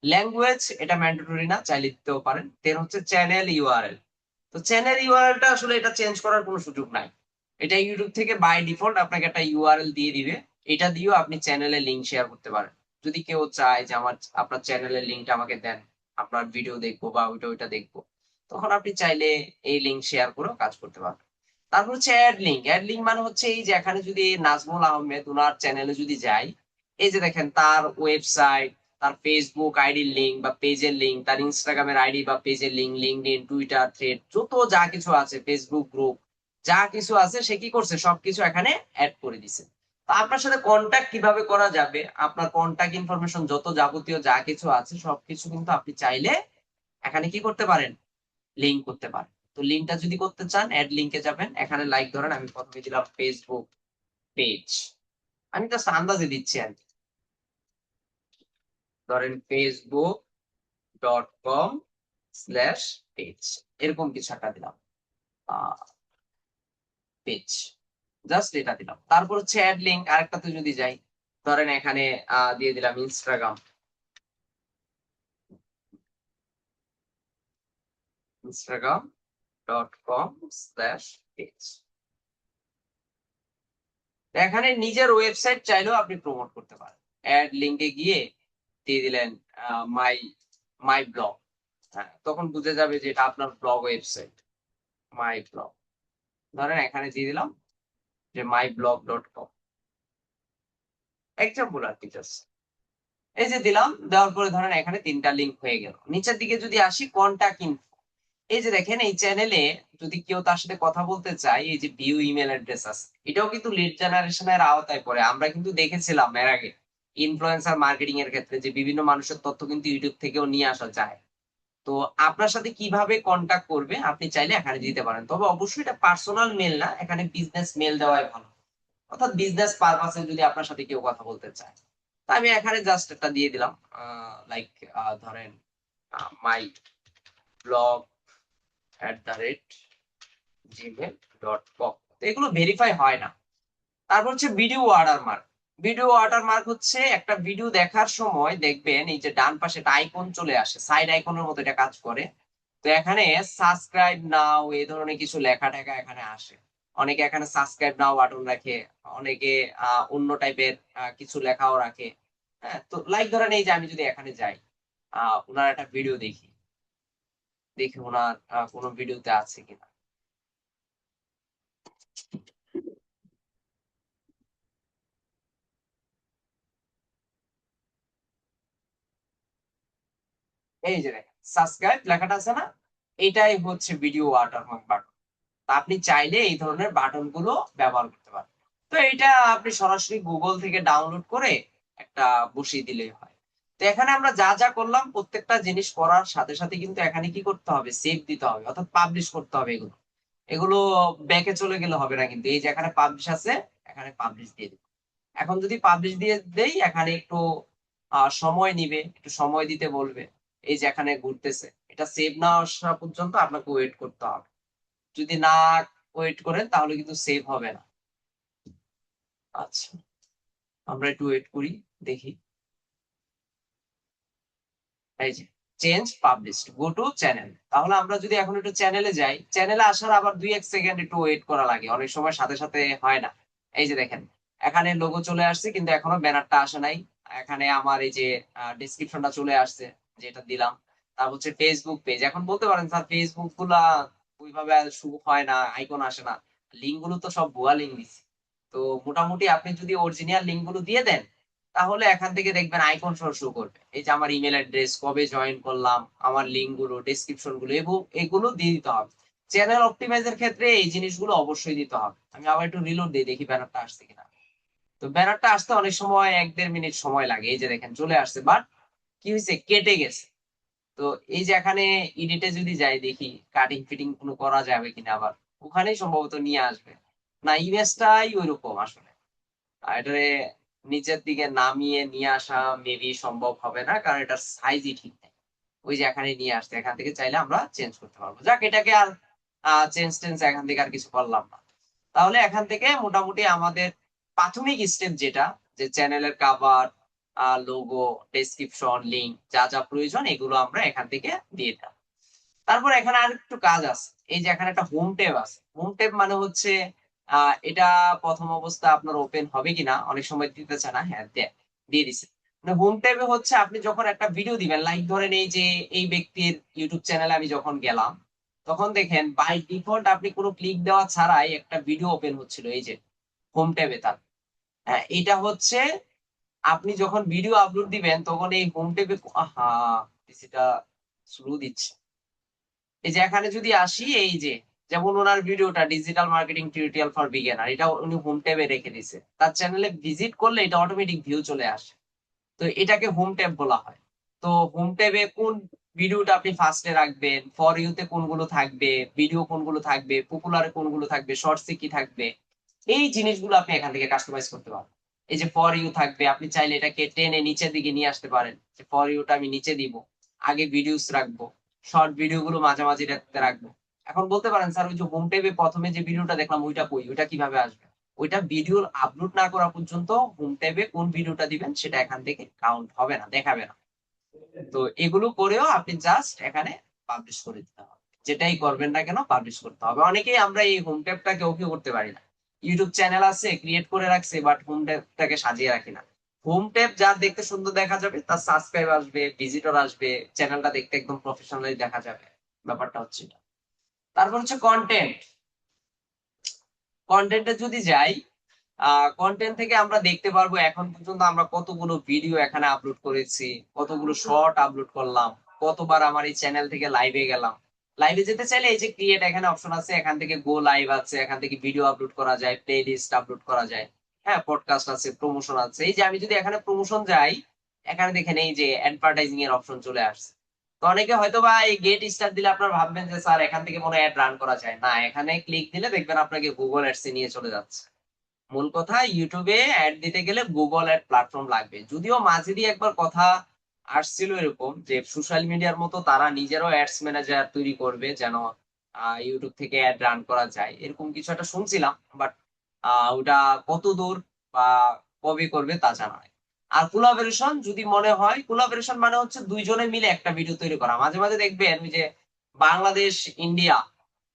ল্যাঙ্গুয়েজ এটা ম্যান্ডেটরি না, চাইলে দিতেও পারেন। দেন হচ্ছে চ্যানেল ইউআরএল। তো চ্যানেল ইউআরএলটা আসলে এটা চেঞ্জ করার কোনো সুযোগ নাই, এটা ইউটিউব থেকে বাই ডিফল্ট আপনাকে একটা ইউআরএল দিয়ে দিবে, এটা দিয়েও আপনি চ্যানেলে লিংক শেয়ার করতে পারেন। যদি কেউ চায় যে আপনার চ্যানেলের লিংকটা আমাকে দেন, আপনার ভিডিও দেখবো বা ওইটা দেখবো, তখন আপনি চাইলে এই লিংক শেয়ার করেও কাজ করতে পারবেন। তারপর হচ্ছে অ্যাড লিংক। অ্যাড লিংক মানে হচ্ছে এই যে এখানে যদি নাজমুল আহমেদ ওনার চ্যানেলে যদি যাই, এই যে দেখেন তার ওয়েবসাইট, তার ফেসবুক আইডির লিংক বা পেজের লিংক, তার ইনস্টাগ্রামের আইডি বা পেজের লিংক, লিঙ্কডইন, টুইটার, থ্রেড, যত যা কিছু আছে, ফেসবুক গ্রুপ, যা কিছু আছে সে কি করছে সবকিছু এখানে অ্যাড করে দিছে। তো আপনার সাথে কন্ট্যাক্ট কিভাবে করা যাবে, আপনার কন্ট্যাক্ট ইনফরমেশন যত যাবতীয় যা কিছু আছে সবকিছু কিন্তু আপনি চাইলে এখানে কি করতে পারেন, লিংক করতে পারেন। তো লিংকটা যদি করতে চান অ্যাড লিংকে যাবেন, এখানে লাইক ধরেন আমি প্রথমে দিলাম ফেসবুক পেজ, আমি জাস্ট আন্দাজে দিচ্ছি আর কি। ধরেন facebook.com/পেজ, এরকম কিছু একটা দিলাম, পেজ, জাস্ট এটা দিলাম। তারপর হচ্ছে অ্যাড লিংক আরেকটাতে যদি যাই, ধরেন এখানে দিয়ে দিলাম instagram.com/পেজ। এখানে নিজের ওয়েবসাইট চাইলেও আপনি প্রমোট করতে পারেন। অ্যাড লিংকে গিয়ে দিয়ে দিলেন মাই মাই ব্লগ, হ্যাঁ তখন বুঝে যাবে যে এটা আপনার ব্লগ ওয়েবসাইট, মাই ব্লগ। ধরেন এখানে দিয়ে দিলাম যে myblog.com, এক্সাম্পল আর কি জাস্ট। এই যে দিলাম, দেওয়ার পরে ধরেন এখানে 3টা লিংক হয়ে গেল। নিচের দিকে যদি আসি কন্টাক্ট ইনফো, এই যে দেখেন এই চ্যানেলে যদি কেউ তার সাথে কথা বলতে চায়, এই যে ভিউ ইমেল অ্যাড্রেস আছে, এটাও কিন্তু লিড জেনারেশনের আওতায় পড়ে। আমরা কিন্তু দেখেছিলাম এর আগে ইনফ্লুয়েন্সার মার্কেটিং এর ক্ষেত্রে যে বিভিন্ন মানুষের তথ্য কিন্তু ইউটিউব থেকেও নিয়ে আসা যায়। তো আপনার সাথে কিভাবে কন্টাক্ট করবে আপনি চাইলে এখানে দিতে পারেন, তবে অবশ্যই এটা পার্সোনাল মেল না, এখানে বিজনেস মেল দেওয়াই ভালো, অর্থাৎ বিজনেস পারপাসে যদি আপনার সাথে কেউ কথা বলতে চায়। তো আমি এখানে জাস্ট একটা দিয়ে দিলাম, লাইক ধরেন মাই ব্লগ @gmail.com। তো এগুলো ভেরিফাই হয় না। তারপর হচ্ছে ভিডিও ওয়াটারমার্ক। ভিডিও ওয়াটারমার্ক হচ্ছে একটা ভিডিও দেখার সময় দেখবেন এই যে ডান পাশে একটা আইকন চলে আসে, সাইড আইকনের মতো এটা কাজ করে। তো এখানে সাবস্ক্রাইব নাও এই ধরনের কিছু লেখা টেখা এখানে আসে। অনেকে এখানে সাবস্ক্রাইব নাও বাটন রাখে, অনেকে অন্য টাইপের কিছু লেখাও রাখে। হ্যাঁ, তো লাইক ধরেন এই যে আমি যদি এখানে যাই, ওনার একটা ভিডিও দেখি, দেখি ওনার কোনো ভিডিওতে আছে কিনা। এই যে দেখেন সাবস্ক্রাইব লেখাটা আছে না, এটাই হচ্ছে ভিডিও ওয়াটারমার্ক বাটন। আপনি চাইলে এই ধরনের বাটন গুলো ব্যবহার করতে পারেন। তো এটা আপনি সরাসরি গুগল থেকে ডাউনলোড করে একটা বসিয়ে দিলেই হয়। তো এখানে আমরা যা যা করলাম প্রত্যেকটা জিনিস করার সাথে সাথে কিন্তু এখানে কি করতে হবে, সেভ দিতে হবে, অর্থাৎ পাবলিশ করতে হবে। এগুলো এগুলো ব্যাকে চলে গেলে হবে না, কিন্তু এই যে এখানে পাবলিশ আছে, এখানে পাবলিশ দিয়ে দিব। এখন যদি পাবলিশ দিয়ে দেই এখানে একটু সময় নিবে, একটু সময় দিতে বলবে। এই যে এখানে ঘুরতেছে, এটা সেভ না আসা পর্যন্ত আপনাকে ওয়েট করতে হবে। যদি না ওয়েট করেন তাহলে কিন্তু সেভ হবে না। আচ্ছা, আমরা একটু ওয়েট করি, দেখি। এই যে change published, go to channel. তাহলে আমরা যদি এখন একটু চ্যানেলে যাই, চ্যানেলে আসার আবার 2-1 সেকেন্ড একটু ওয়েট করা লাগে, অনেক সময় সাথে সাথে হয় না। এই যে দেখেন এখানে লোগো চলে আসছে কিন্তু এখনো ব্যানারটা আসে নাই। এখানে আমার এই যে ডেসক্রিপশনটা চলে আসছে, যেটা দিলাম। তারপর হচ্ছে ফেসবুক পেজ। এখন বলতে পারেন স্যার ফেসবুক গুলা ওইভাবে শুরু হয় না, আইকন আসে না, লিঙ্ক গুলো তো সব ভুয়া লিঙ্ক দিচ্ছে। তো মোটামুটি আপনি যদি অরিজিনাল লিঙ্ক গুলো দিয়ে দেন, তাহলে এখান থেকে দেখবেন আইকন সহ শো করবে। এই যে আমার ইমেল অ্যাড্রেস, কবে জয়েন করলাম, আমার লিঙ্ক গুলো, ডেসক্রিপশন গুলো, এবং এগুলো দিয়ে দিতে হবে। চ্যানেল অপটিমাইজের ক্ষেত্রে এই জিনিসগুলো অবশ্যই দিতে হবে। আমি আবার একটু রিলোড দিই, দেখি ব্যানারটা আসছে কিনা। তো ব্যানারটা আসতে অনেক সময় 1-1.5 মিনিট সময় লাগে। এই যে দেখেন চলে আসছে, বাট কি হয়েছে, কেটে গেছে। তো এই যে এখানে এডিটে যদি যাই, দেখি কাটিং ফিটিং কোনো করা যাবে কিনা, আবার ওখানেই সম্ভবত নিয়ে আসবে। না, ইমেজটাই ওইরকম আসলে। আর এটারে নিচের দিকে নামিয়ে নিয়ে আসা মেবি সম্ভব হবে না, কারণ এটার সাইজই ঠিক নেই। ওই যে এখানে নিয়ে আসছে, এখান থেকে চাইলে আমরা চেঞ্জ করতে পারবো। যাক, এটাকে আর চেঞ্জ টেন্স এখান থেকে আর কিছু করলাম না। তাহলে এখান থেকে মোটামুটি আমাদের প্রাথমিক স্টেপ যেটা, যে চ্যানেলের কাভার, লোগো, ডেসক্রিপশন, লিঙ্ক, যা যা প্রয়োজন এগুলো আমরা এখান থেকে দিয়ে দিলাম। তারপর এখানে আর একটু কাজ আছে। এই যে এখানে একটা হোম ট্যাব আছে। হোম ট্যাব মানে হচ্ছে এটা প্রথম অবস্থা আপনার ওপেন হবে কিনা, অনেক সময় দিতে চায় না। হ্যাঁ, দিয়ে দিছে। মানে হোম ট্যাবে হচ্ছে আপনি যখন একটা ভিডিও দিবেন, লাইক ধরেন এই যে এই ব্যক্তির ইউটিউব চ্যানেলে আমি যখন গেলাম, তখন দেখেন বাই ডিফল্ট আপনি কোনো ক্লিক দেওয়া ছাড়াই একটা ভিডিও ওপেন হচ্ছিল এই যে হোম ট্যাবে তার। হ্যাঁ, এটা হচ্ছে আপনি যখন ভিডিও আপলোড দিবেন তখন এই হোম ট্যাবে, আহা, এটা স্লো দিচ্ছে। এই যে এখানে যদি আসি, এই যে যেমন ওনার ভিডিওটা digital marketing tutorial for beginner, এটা উনি হোম ট্যাবে রেখে দিয়েছে। তার চ্যানেলে ভিজিট করলে এটা অটোমেটিক ভিউ চলে আসে। তো এটাকে হোম ট্যাব বলা হয়। তো হোম ট্যাবে কোন ভিডিওটা আপনি ফার্স্টে রাখবেন, ফর ইউতে কোনগুলো থাকবে, ভিডিও কোনগুলো থাকবে, পপুলারে কোনগুলো থাকবে, শর্টসে কি থাকবে, এই জিনিসগুলো আপনি এখান থেকে কাস্টমাইজ করতে পারেন। এই যে ফর ইউ থাকবে, আপনি চাইলে এটাকে টেনে নিচের দিকে নিয়ে আসতে পারেন, যে ফর ইউটা আমি নিচে দিব, আগে ভিডিওস রাখবো, শর্ট ভিডিও গুলো মাঝামাঝি রাখবো। এখন বলতে পারেন স্যার ওই যে হোম ট্যাবে প্রথমে যে ভিডিওটা দেখলাম ওইটা কই, ওইটা কিভাবে আসবে? ওইটা ভিডিও আপলোড না করা পর্যন্ত হোম ট্যাবে কোন ভিডিওটা দিবেন সেটা এখান থেকে কাউন্ট হবে না, দেখাবে না। তো এগুলো করেও আপনি জাস্ট এখানে পাবলিশ করে দিতে হবে। যেটাই করবেন না কেন পাবলিশ করতে হবে। অনেকেই আমরা এই হোম ট্যাবটাকে ওকে করতে পারি না। ইউটিউব চ্যানেল আছে, ক্রিয়েট করে রাখছে, বাট হোম ট্যাবটাকে সাজিয়ে রাখি না। হোম ট্যাব যার দেখতে সুন্দর দেখা যাবে, তার সাবস্ক্রাইব আসবে, ভিজিটর আসবে, চ্যানেলটা দেখতে একদম প্রফেশনালি দেখা যাবে। ব্যাপারটা হচ্ছে এটা। তারপর হচ্ছে কন্টেন্ট। কন্টেন্টে যদি যাই, কন্টেন্ট থেকে আমরা দেখতে পারবো এখন পর্যন্ত আমরা কতগুলো ভিডিও এখানে আপলোড করেছি, কতগুলো শর্ট আপলোড করলাম, কতবার আমার এই চ্যানেল থেকে লাইভে গেলাম। লাইভে যেতে চাইলে এই যে ক্রিয়েট এখানে অপশন আছে, এখান থেকে গো লাইভ আছে, এখান থেকে ভিডিও আপলোড করা যায়, প্লে লিস্ট আপলোড করা যায়। হ্যাঁ, পডকাস্ট আছে, প্রমোশন আছে। এই যে আমি যদি এখানে প্রমোশন যাই, এখানে দেখেন এই যে অ্যাডভার্টাইজিং এর অপশন চলে আসছে। তো অনেকে হয়তো বা এই গেট স্টার্ট দিলে আপনার ভাববেন যে স্যার এখান থেকে মনে অ্যাড রান করা যায় না, এখানে ক্লিক দিলে দেখবেন আপনাকে গুগল অ্যাডস এ নিয়ে চলে যাচ্ছে। মূল কথা, ইউটিউবে অ্যাড দিতে গেলে গুগল অ্যাড প্ল্যাটফর্ম লাগবে। যদিও মাঝে দিয়ে একবার কথা আসছিল এরকম যে সোশ্যাল মিডিয়ার মতো তারা নিজেরও অ্যাডস ম্যানেজার তৈরি করবে, যেন ইউটিউব থেকে অ্যাড রান করা যায়, এরকম কিছু একটা শুনছিলাম। বাট ওটা কত দূর বা কবে করবে তা জানা নাই। আর কোলাবোরেশন যদি মনে হয়, কোলাবোরেশন মানে হচ্ছে দুইজনে মিলে একটা ভিডিও তৈরি করা। মাঝে মাঝে দেখবেন ওই যে বাংলাদেশ, ইন্ডিয়া,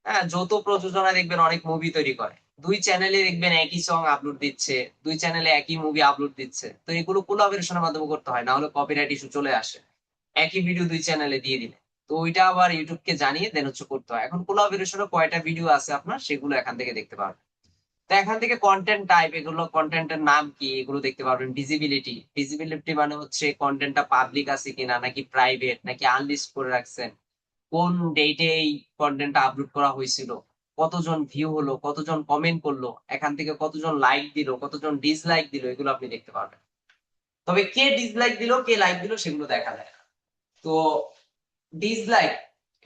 হ্যাঁ, যৌথ প্রযোজনায় দেখবেন অনেক মুভি তৈরি করে। দুই চ্যানেলে দেখবেন একই সং আপলোড দিচ্ছে, দুই চ্যানেলে একই মুভি আপলোড দিচ্ছে। তো এগুলো কোলাবোরেশনের মাধ্যমে করতে হয়, না হলে কপিরাইট ইস্যু চলে আসে একই ভিডিও দুই চ্যানেলে দিয়ে দিলে। তো ওইটা আবার ইউটিউবকে জানিয়ে দেন হচ্ছে করতে হয়। এখন কোলাবোরেশনে কয়টা ভিডিও আছে আপনার সেগুলো এখান থেকে দেখতে পারবেন। তো এখান থেকে কন্টেন্ট টাইপ, এগুলো কন্টেন্টের নাম কি এগুলো দেখতে পারবেন। ভিজিবিলিটি, ভিজিবিলিটি মানে হচ্ছে কন্টেন্টটা পাবলিক আছে কিনা, নাকি প্রাইভেট, নাকি আনলিস্ট করে রাখছেন, কোন ডেটে এই কন্টেন্টটা আপলোড করা হয়েছিল, কতজন ভিউ হলো, কতজন কমেন্ট করলো, এখান থেকে কতজন লাইক দিল, কতজন ডিসলাইক দিল, এগুলো আপনি দেখতে পারবেন। তবে কে ডিসলাইক দিল কে লাইক দিল সেগুলো দেখা যায় না। তো ডিসলাইক,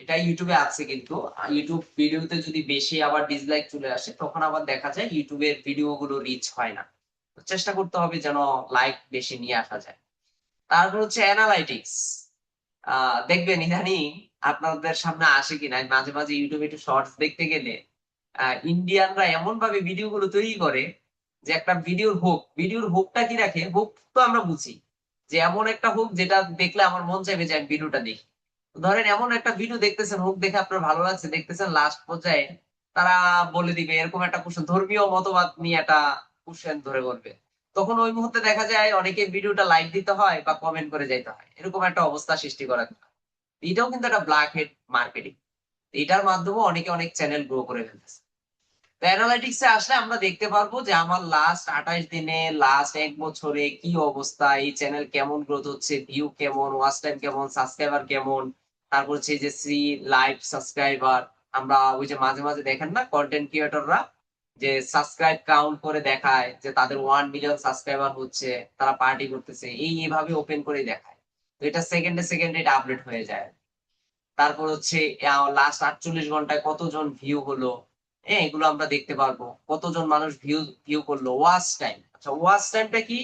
এটা ইউটিউবে আছে, কিন্তু ইউটিউব ভিডিওতে যদি বেশি আবার ডিসলাইক চলে আসে তখন আবার দেখা যায় ইউটিউবের ভিডিও গুলো রিচ হয় না। তো চেষ্টা করতে হবে যেন লাইক বেশি নিয়ে আসা যায়। তারপর হচ্ছে অ্যানালাইটিক্স। দেখবেন ইদানিং আপনাদের সামনে আসে কিনা, মাঝে মাঝে ইউটিউবে একটু শর্টস দেখতে গেলে ইন্ডিয়ানরা এমন ভাবে ভিডিও গুলো তৈরি করে যে একটা ভিডিওর হুকটা কি রাখে, হুক তো আমরা বুঝি যে এমন একটা হুক যেটা দেখলে আমার মন চাইবে যে আমি ভিডিওটা দেখি। ধরেন এমন একটা ভিডিও দেখতেছেন, হুক দেখে আপনার ভালো লাগছে, দেখতেছেন লাস্ট পর্যায়ে তারা বলে দিবে এরকম একটা কোশ্চেন, ধর্মীয় মতবাদ নিয়ে একটা কোশ্চেন ধরে বলবে। তখন ওই মুহূর্তে দেখা যায় অনেকে ভিডিওটা লাইক দিতে হয় বা কমেন্ট করে যাইতে হয়, এরকম একটা অবস্থা সৃষ্টি করা। এটাও কিন্তু একটা ব্ল্যাক হেড মার্কেটিং। এটার মাধ্যমে অনেকে অনেক চ্যানেল গ্রো করে ফেলতেছে। তো অ্যানালাইটিক্স এ আসলে আমরা দেখতে পারবো যে আমার লাস্ট 28 দিনে, লাস্ট এক বছরে কি অবস্থা, এই চ্যানেল কেমন গ্রোথ হচ্ছে, ভিউ কেমন, ওয়াচ টাইম কেমন, সাবস্ক্রাইবার কেমন। তারপর হচ্ছে যে সি লাইভ সাবস্ক্রাইবার, আমরা ওই যে মাঝে মাঝে দেখেন না কন্টেন্ট ক্রিয়েটররা যে সাবস্ক্রাইব কাউন্ট করে দেখায় যে তাদের 1 মিলিয়ন সাবস্ক্রাইবার হচ্ছে, তারা পার্টি করতেছে, এইভাবে ওপেন করে দেখায়। তো এটা সেকেন্ডে সেকেন্ডে এটা আপডেট হয়ে যায়। তারপর হচ্ছে লাস্ট 48 ঘন্টায় কতজন ভিউ হলো, হ্যাঁ, এগুলো আমরা দেখতে পারবো। কতজন মানুষ ভিউ ভিউ করলো, ওয়াচ টাইম। আচ্ছা, ওয়াচ টাইমটা কি?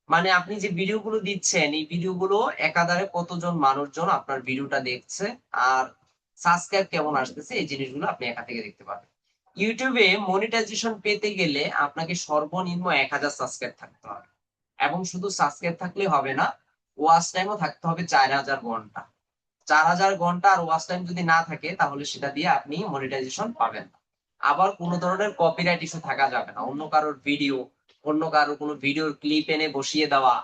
মানে আপনি যে ভিডিওগুলো দিচ্ছেন এই ভিডিওগুলো একাধারে কতজন মানুষজন আপনার ভিডিওটা দেখছে আর সাবস্ক্রাইব কেমন আসতেছে এই জিনিসগুলো আপনি এখান থেকে দেখতে পাবেন। ইউটিউবে মনিটাইজেশন পেতে গেলে আপনাকে সর্বনিম্ন 1000 সাবস্ক্রাইব থাকতে হবে এবং শুধু সাবস্ক্রাইব থাকলে হবে না, ওয়াচ টাইমও থাকতে হবে 4000 ঘন্টা। 4000 ঘন্টা আর ওয়াচ টাইম যদি না থাকে তাহলে সেটা দিয়ে আপনি মনিটাইজেশন পাবেন না। আবার কোন ধরনের কপিরাইট ইস্যু থাকা যাবে না, অন্য কারোর ভিডিও, অন্য কারোর কোনো ভিডিওর ক্লিপ এনে বসিয়ে দেওয়া,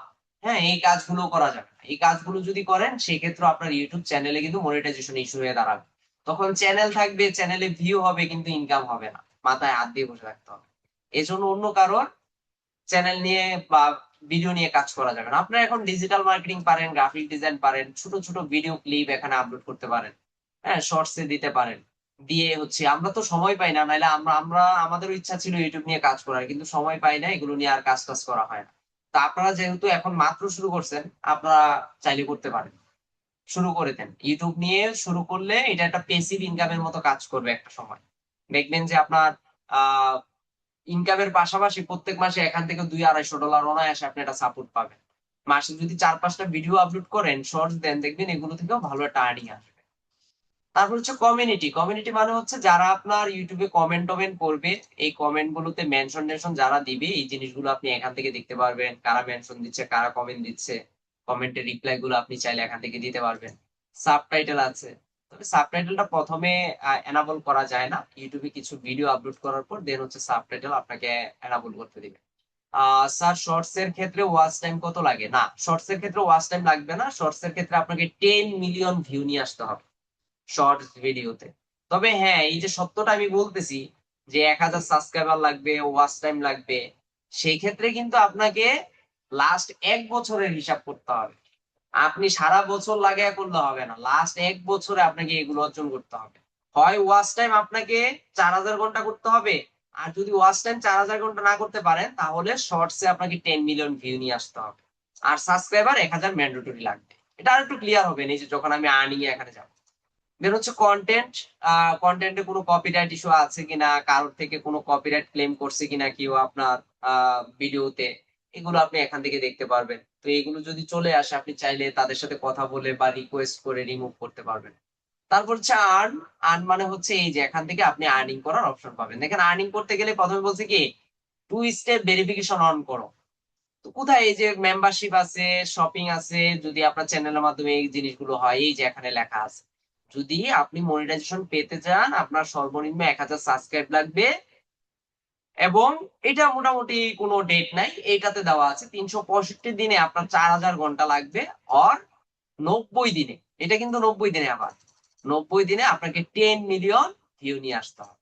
হ্যাঁ এই কাজগুলো করা যাবে না। এই কাজগুলো যদি করেন সেই ক্ষেত্রে আপনার ইউটিউব চ্যানেলে কিন্তু মনিটাইজেশন ইস্যু হয়ে দাঁড়াবে। তখন চ্যানেল থাকবে, চ্যানেলে ভিউ হবে কিন্তু ইনকাম হবে না, মাথায় হাত দিয়ে বসে থাকতে হবে। এজন্য অন্য কারোর চ্যানেল নিয়ে বা ভিডিও নিয়ে কাজ করা যাবে না। আপনারা এখন ডিজিটাল মার্কেটিং পারেন, গ্রাফিক ডিজাইন পারেন, ছোট ছোট ভিডিও ক্লিপ এখানে আপলোড করতে পারেন, হ্যাঁ শর্টসে দিতে পারেন। দিয়ে হচ্ছে আমরা তো সময় পাই না, নাইলে আমরা আমরা আমাদেরও ইচ্ছা ছিল ইউটিউব নিয়ে কাজ করার, কিন্তু সময় পাই না, এগুলো নিয়ে আর কাজ টাজ করা হয় না। তা আপনারা যেহেতু এখন মাত্র শুরু করছেন, আপনারা চাইলে করতে পারেন, শুরু করে দেন। ইউটিউব নিয়ে শুরু করলে এটা একটা পেসিভ ইনকামের মতো কাজ করবে একটা সময়। দেখবেন যে আপনার আহ ইনকামের পাশাপাশি প্রত্যেক মাসে এখান থেকে $200-250 অনায়াসে আপনি একটা সাপোর্ট পাবেন। মাসে যদি 4-5টা ভিডিও আপলোড করেন, শর্টস দেন, দেখবেন এগুলো থেকেও ভালো একটা আর্নিং আসবে। তারপর হচ্ছে কমিউনিটি। কমিউনিটি মানে হচ্ছে যারা আপনার ইউটিউবে কমেন্ট টমেন্ট করবে, এই কমেন্ট গুলোতে মেনশন টেনশন যারা দিবে এই জিনিসগুলো আপনি এখান থেকে দেখতে পারবেন, কারা মেনশন দিচ্ছে, কারা কমেন্ট দিচ্ছে, কমেন্টের রিপ্লাই গুলো আপনি চাইলে এখান থেকে দিতে পারবেন। সাবটাইটেল আছে, তবে সাবটাইটেলটা প্রথমে এনাবল করা যায় না, ইউটিউবে কিছু ভিডিও আপলোড করার পর দেন হচ্ছে সাবটাইটেল আপনাকে এনাবল করতে দিবে। স্যার শর্টস এর ক্ষেত্রে ওয়াচ টাইম কত লাগে? না, শর্টস এর ক্ষেত্রে ওয়াচ টাইম লাগবে না, শর্টস এর ক্ষেত্রে আপনাকে 10 মিলিয়ন ভিউ নিয়ে আসতে হবে শর্টস ভিডিওতে। তবে হ্যাঁ, এই যে সত্যটা আমি বলতেছি যে 1000 সাবস্ক্রাইবার লাগবে, ওয়াচ টাইম লাগবে, সেই ক্ষেত্রে কিন্তু আপনাকে লাস্ট 1 বছরের হিসাব করতে হবে। আপনি সারা বছর লাগায় করলে হবে না, লাস্ট 1 বছরে আপনাকে এগুলো অর্জন করতে হবে। হয় ওয়াচ টাইম আপনাকে 4000 ঘন্টা করতে হবে, আর যদি ওয়াচ টাইম 4000 ঘন্টা না করতে পারেন তাহলে শর্টসে আপনাকে 10 মিলিয়ন ভিউ নিয়ে আসতে হবে। আর সাবস্ক্রাইবার 1000 ম্যান্ডেটরি লাগবে। এটা আর একটু ক্লিয়ার হবে এই যে যখন আমি আর্নিং এ এখানে যাবো। দেন হচ্ছে কন্টেন্ট। কন্টেন্টে কোনো কপিরাইট ইস্যু আছে কিনা, কারোর থেকে কোনো কপিরাইট ক্লেম করছে কিনা কেউ আপনার ভিডিওতে, এগুলো আপনি এখান থেকে দেখতে পারবেন। তো এগুলো যদি চলে আসে আপনি চাইলে তাদের সাথে কথা বলে বা রিকোয়েস্ট করে রিমুভ করতে পারবেন। তারপর হচ্ছে আর্ন। আর্ন মানে হচ্ছে এই যে এখান থেকে আপনি আর্নিং করার অপশন পাবেন। দেখেন আর্নিং করতে গেলে প্রথমে বলছে কি 2 স্টেপ ভেরিফিকেশন অন করো। তো কোথায় এই যে মেম্বারশিপ আছে, শপিং আছে, যদি আপনার চ্যানেলের মাধ্যমে এই জিনিসগুলো হয় এই যে এখানে লেখা আছে। যদি আপনি মনিটাইজেশন পেতে চান আপনার সর্বনিম্ন 1000 সাবস্ক্রাইব লাগবে, এবং এটা মোটামুটি কোনো ডেট নাই, এটাতে দেওয়া আছে 365 দিনে আপনার 4000 ঘন্টা লাগবে। আর 90 দিনে, এটা কিন্তু 90 দিনে, আবার 90 দিনে আপনাকে 10 মিলিয়ন ভিউ নিয়ে আসতে হবে।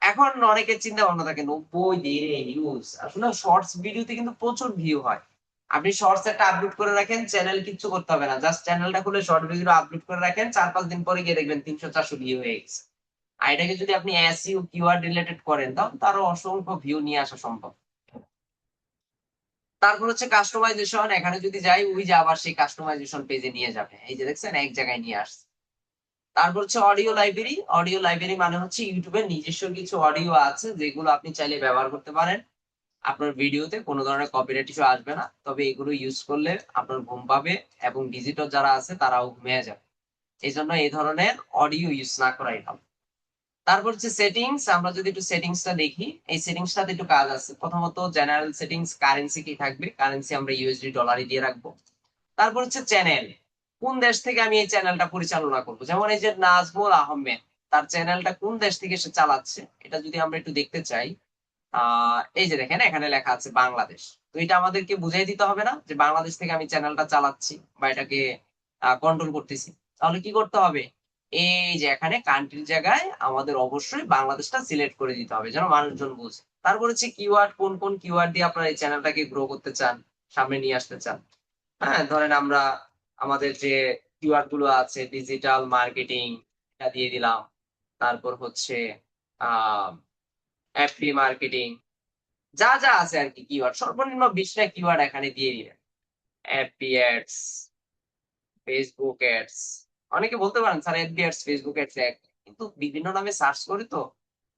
এখন অনেকের চিন্তা ভাবনা থাকে 90 দিনে নিউজ, আসলে শর্টস ভিডিওতে কিন্তু প্রচুর ভিউ হয়। আপনি শর্টস একটা আপলোড করে রাখেন, চ্যানেল কিচ্ছু করতে হবে না, জাস্ট চ্যানেলটা খুলে শর্ট ভিডিও আপলোড করে রাখেন, 4-5 দিন পরে গিয়ে দেখবেন 300-400 ভিউ হয়ে গেছে। আর এটাকে যদি আপনি এসইও কিওয়ার্ড রিলেটেড করেন তাহলে তারও অসংখ্য ভিউ নিয়ে আসা সম্ভব। তারপর হচ্ছে কাস্টমাইজেশন। এখানে যদি যাই ওই যে আবার সেই কাস্টমাইজেশন পেজে নিয়ে যাবে, এই যে দেখছেন এক জায়গায় নিয়ে আসছে। তারপর হচ্ছে অডিও লাইব্রেরি। অডিও লাইব্রেরি মানে হচ্ছে ইউটিউবের নিজস্ব কিছু অডিও আছে যেগুলো আপনি চাইলে ব্যবহার করতে পারেন। আপনার ভিডিওতে কোনো ধরনের কপিরাইট ইস্যু আসবে না, তবে এগুলো ইউজ করলে আপনার ঘুম পাবে এবং ডিজিটাল যারা আছে তারাও ঘুমিয়ে যাবে। এই জন্য এই ধরনের অডিও ইউজ না করাই ভালো। তারপর হচ্ছে সেটিংস। আমরা যদি একটু সেটিংসটা দেখি, এই সেটিংসটাতে একটু কাজ আছে। প্রথমত জেনারেল সেটিংস, কারেন্সি কি থাকবে, কারেন্সি আমরা ইউএসডি ডলারই দিয়ে রাখবো। তারপর হচ্ছে চ্যানেল, কোন দেশ থেকে আমি এই চ্যানেলটা পরিচালনা করবো, যেমন এই যে নাজমুল আহমেদ, তার চ্যানেলটা কোন দেশ থেকে সে চালাচ্ছে এটা যদি আমরা একটু দেখতে চাই, এই যে দেখেন এখানে লেখা আছে বাংলাদেশ। তো এটা আমাদেরকে বুঝাই দিতে হবে না যে বাংলাদেশ থেকে আমি চ্যানেলটা চালাচ্ছি বা এটাকে কন্ট্রোল করতেছি। তাহলে কি করতে হবে, এই যে এখানে কান্ট্রির জায়গায় আমাদের অবশ্যই বাংলাদেশটা সিলেক্ট করে দিতে হবে যেন মানুষজন বুঝে। তারপর হচ্ছে কিওয়ার্ড, কোন কোন কিওয়ার্ড দিয়ে আপনারা এই চ্যানেলটাকে গ্রো করতে চান, সামনে নিয়ে আসতে চান। হ্যাঁ ধরেন আমরা আমাদের যে কিওয়ার্ড গুলো আছে, ডিজিটাল মার্কেটিং এটা দিয়ে দিলাম। তারপর হচ্ছে আহ এফবি মার্কেটিং, যা যা আছে আর কি কিওয়ার্ড, সর্বনিম্ন 20টা কিওয়ার্ড এখানে দিয়ে দিবেন। FB ads, Facebook ads. অনেকে বলতে পারেন sir FB ads Facebook ads এক, কিন্তু বিভিন্ন নামে সার্চ করি তো,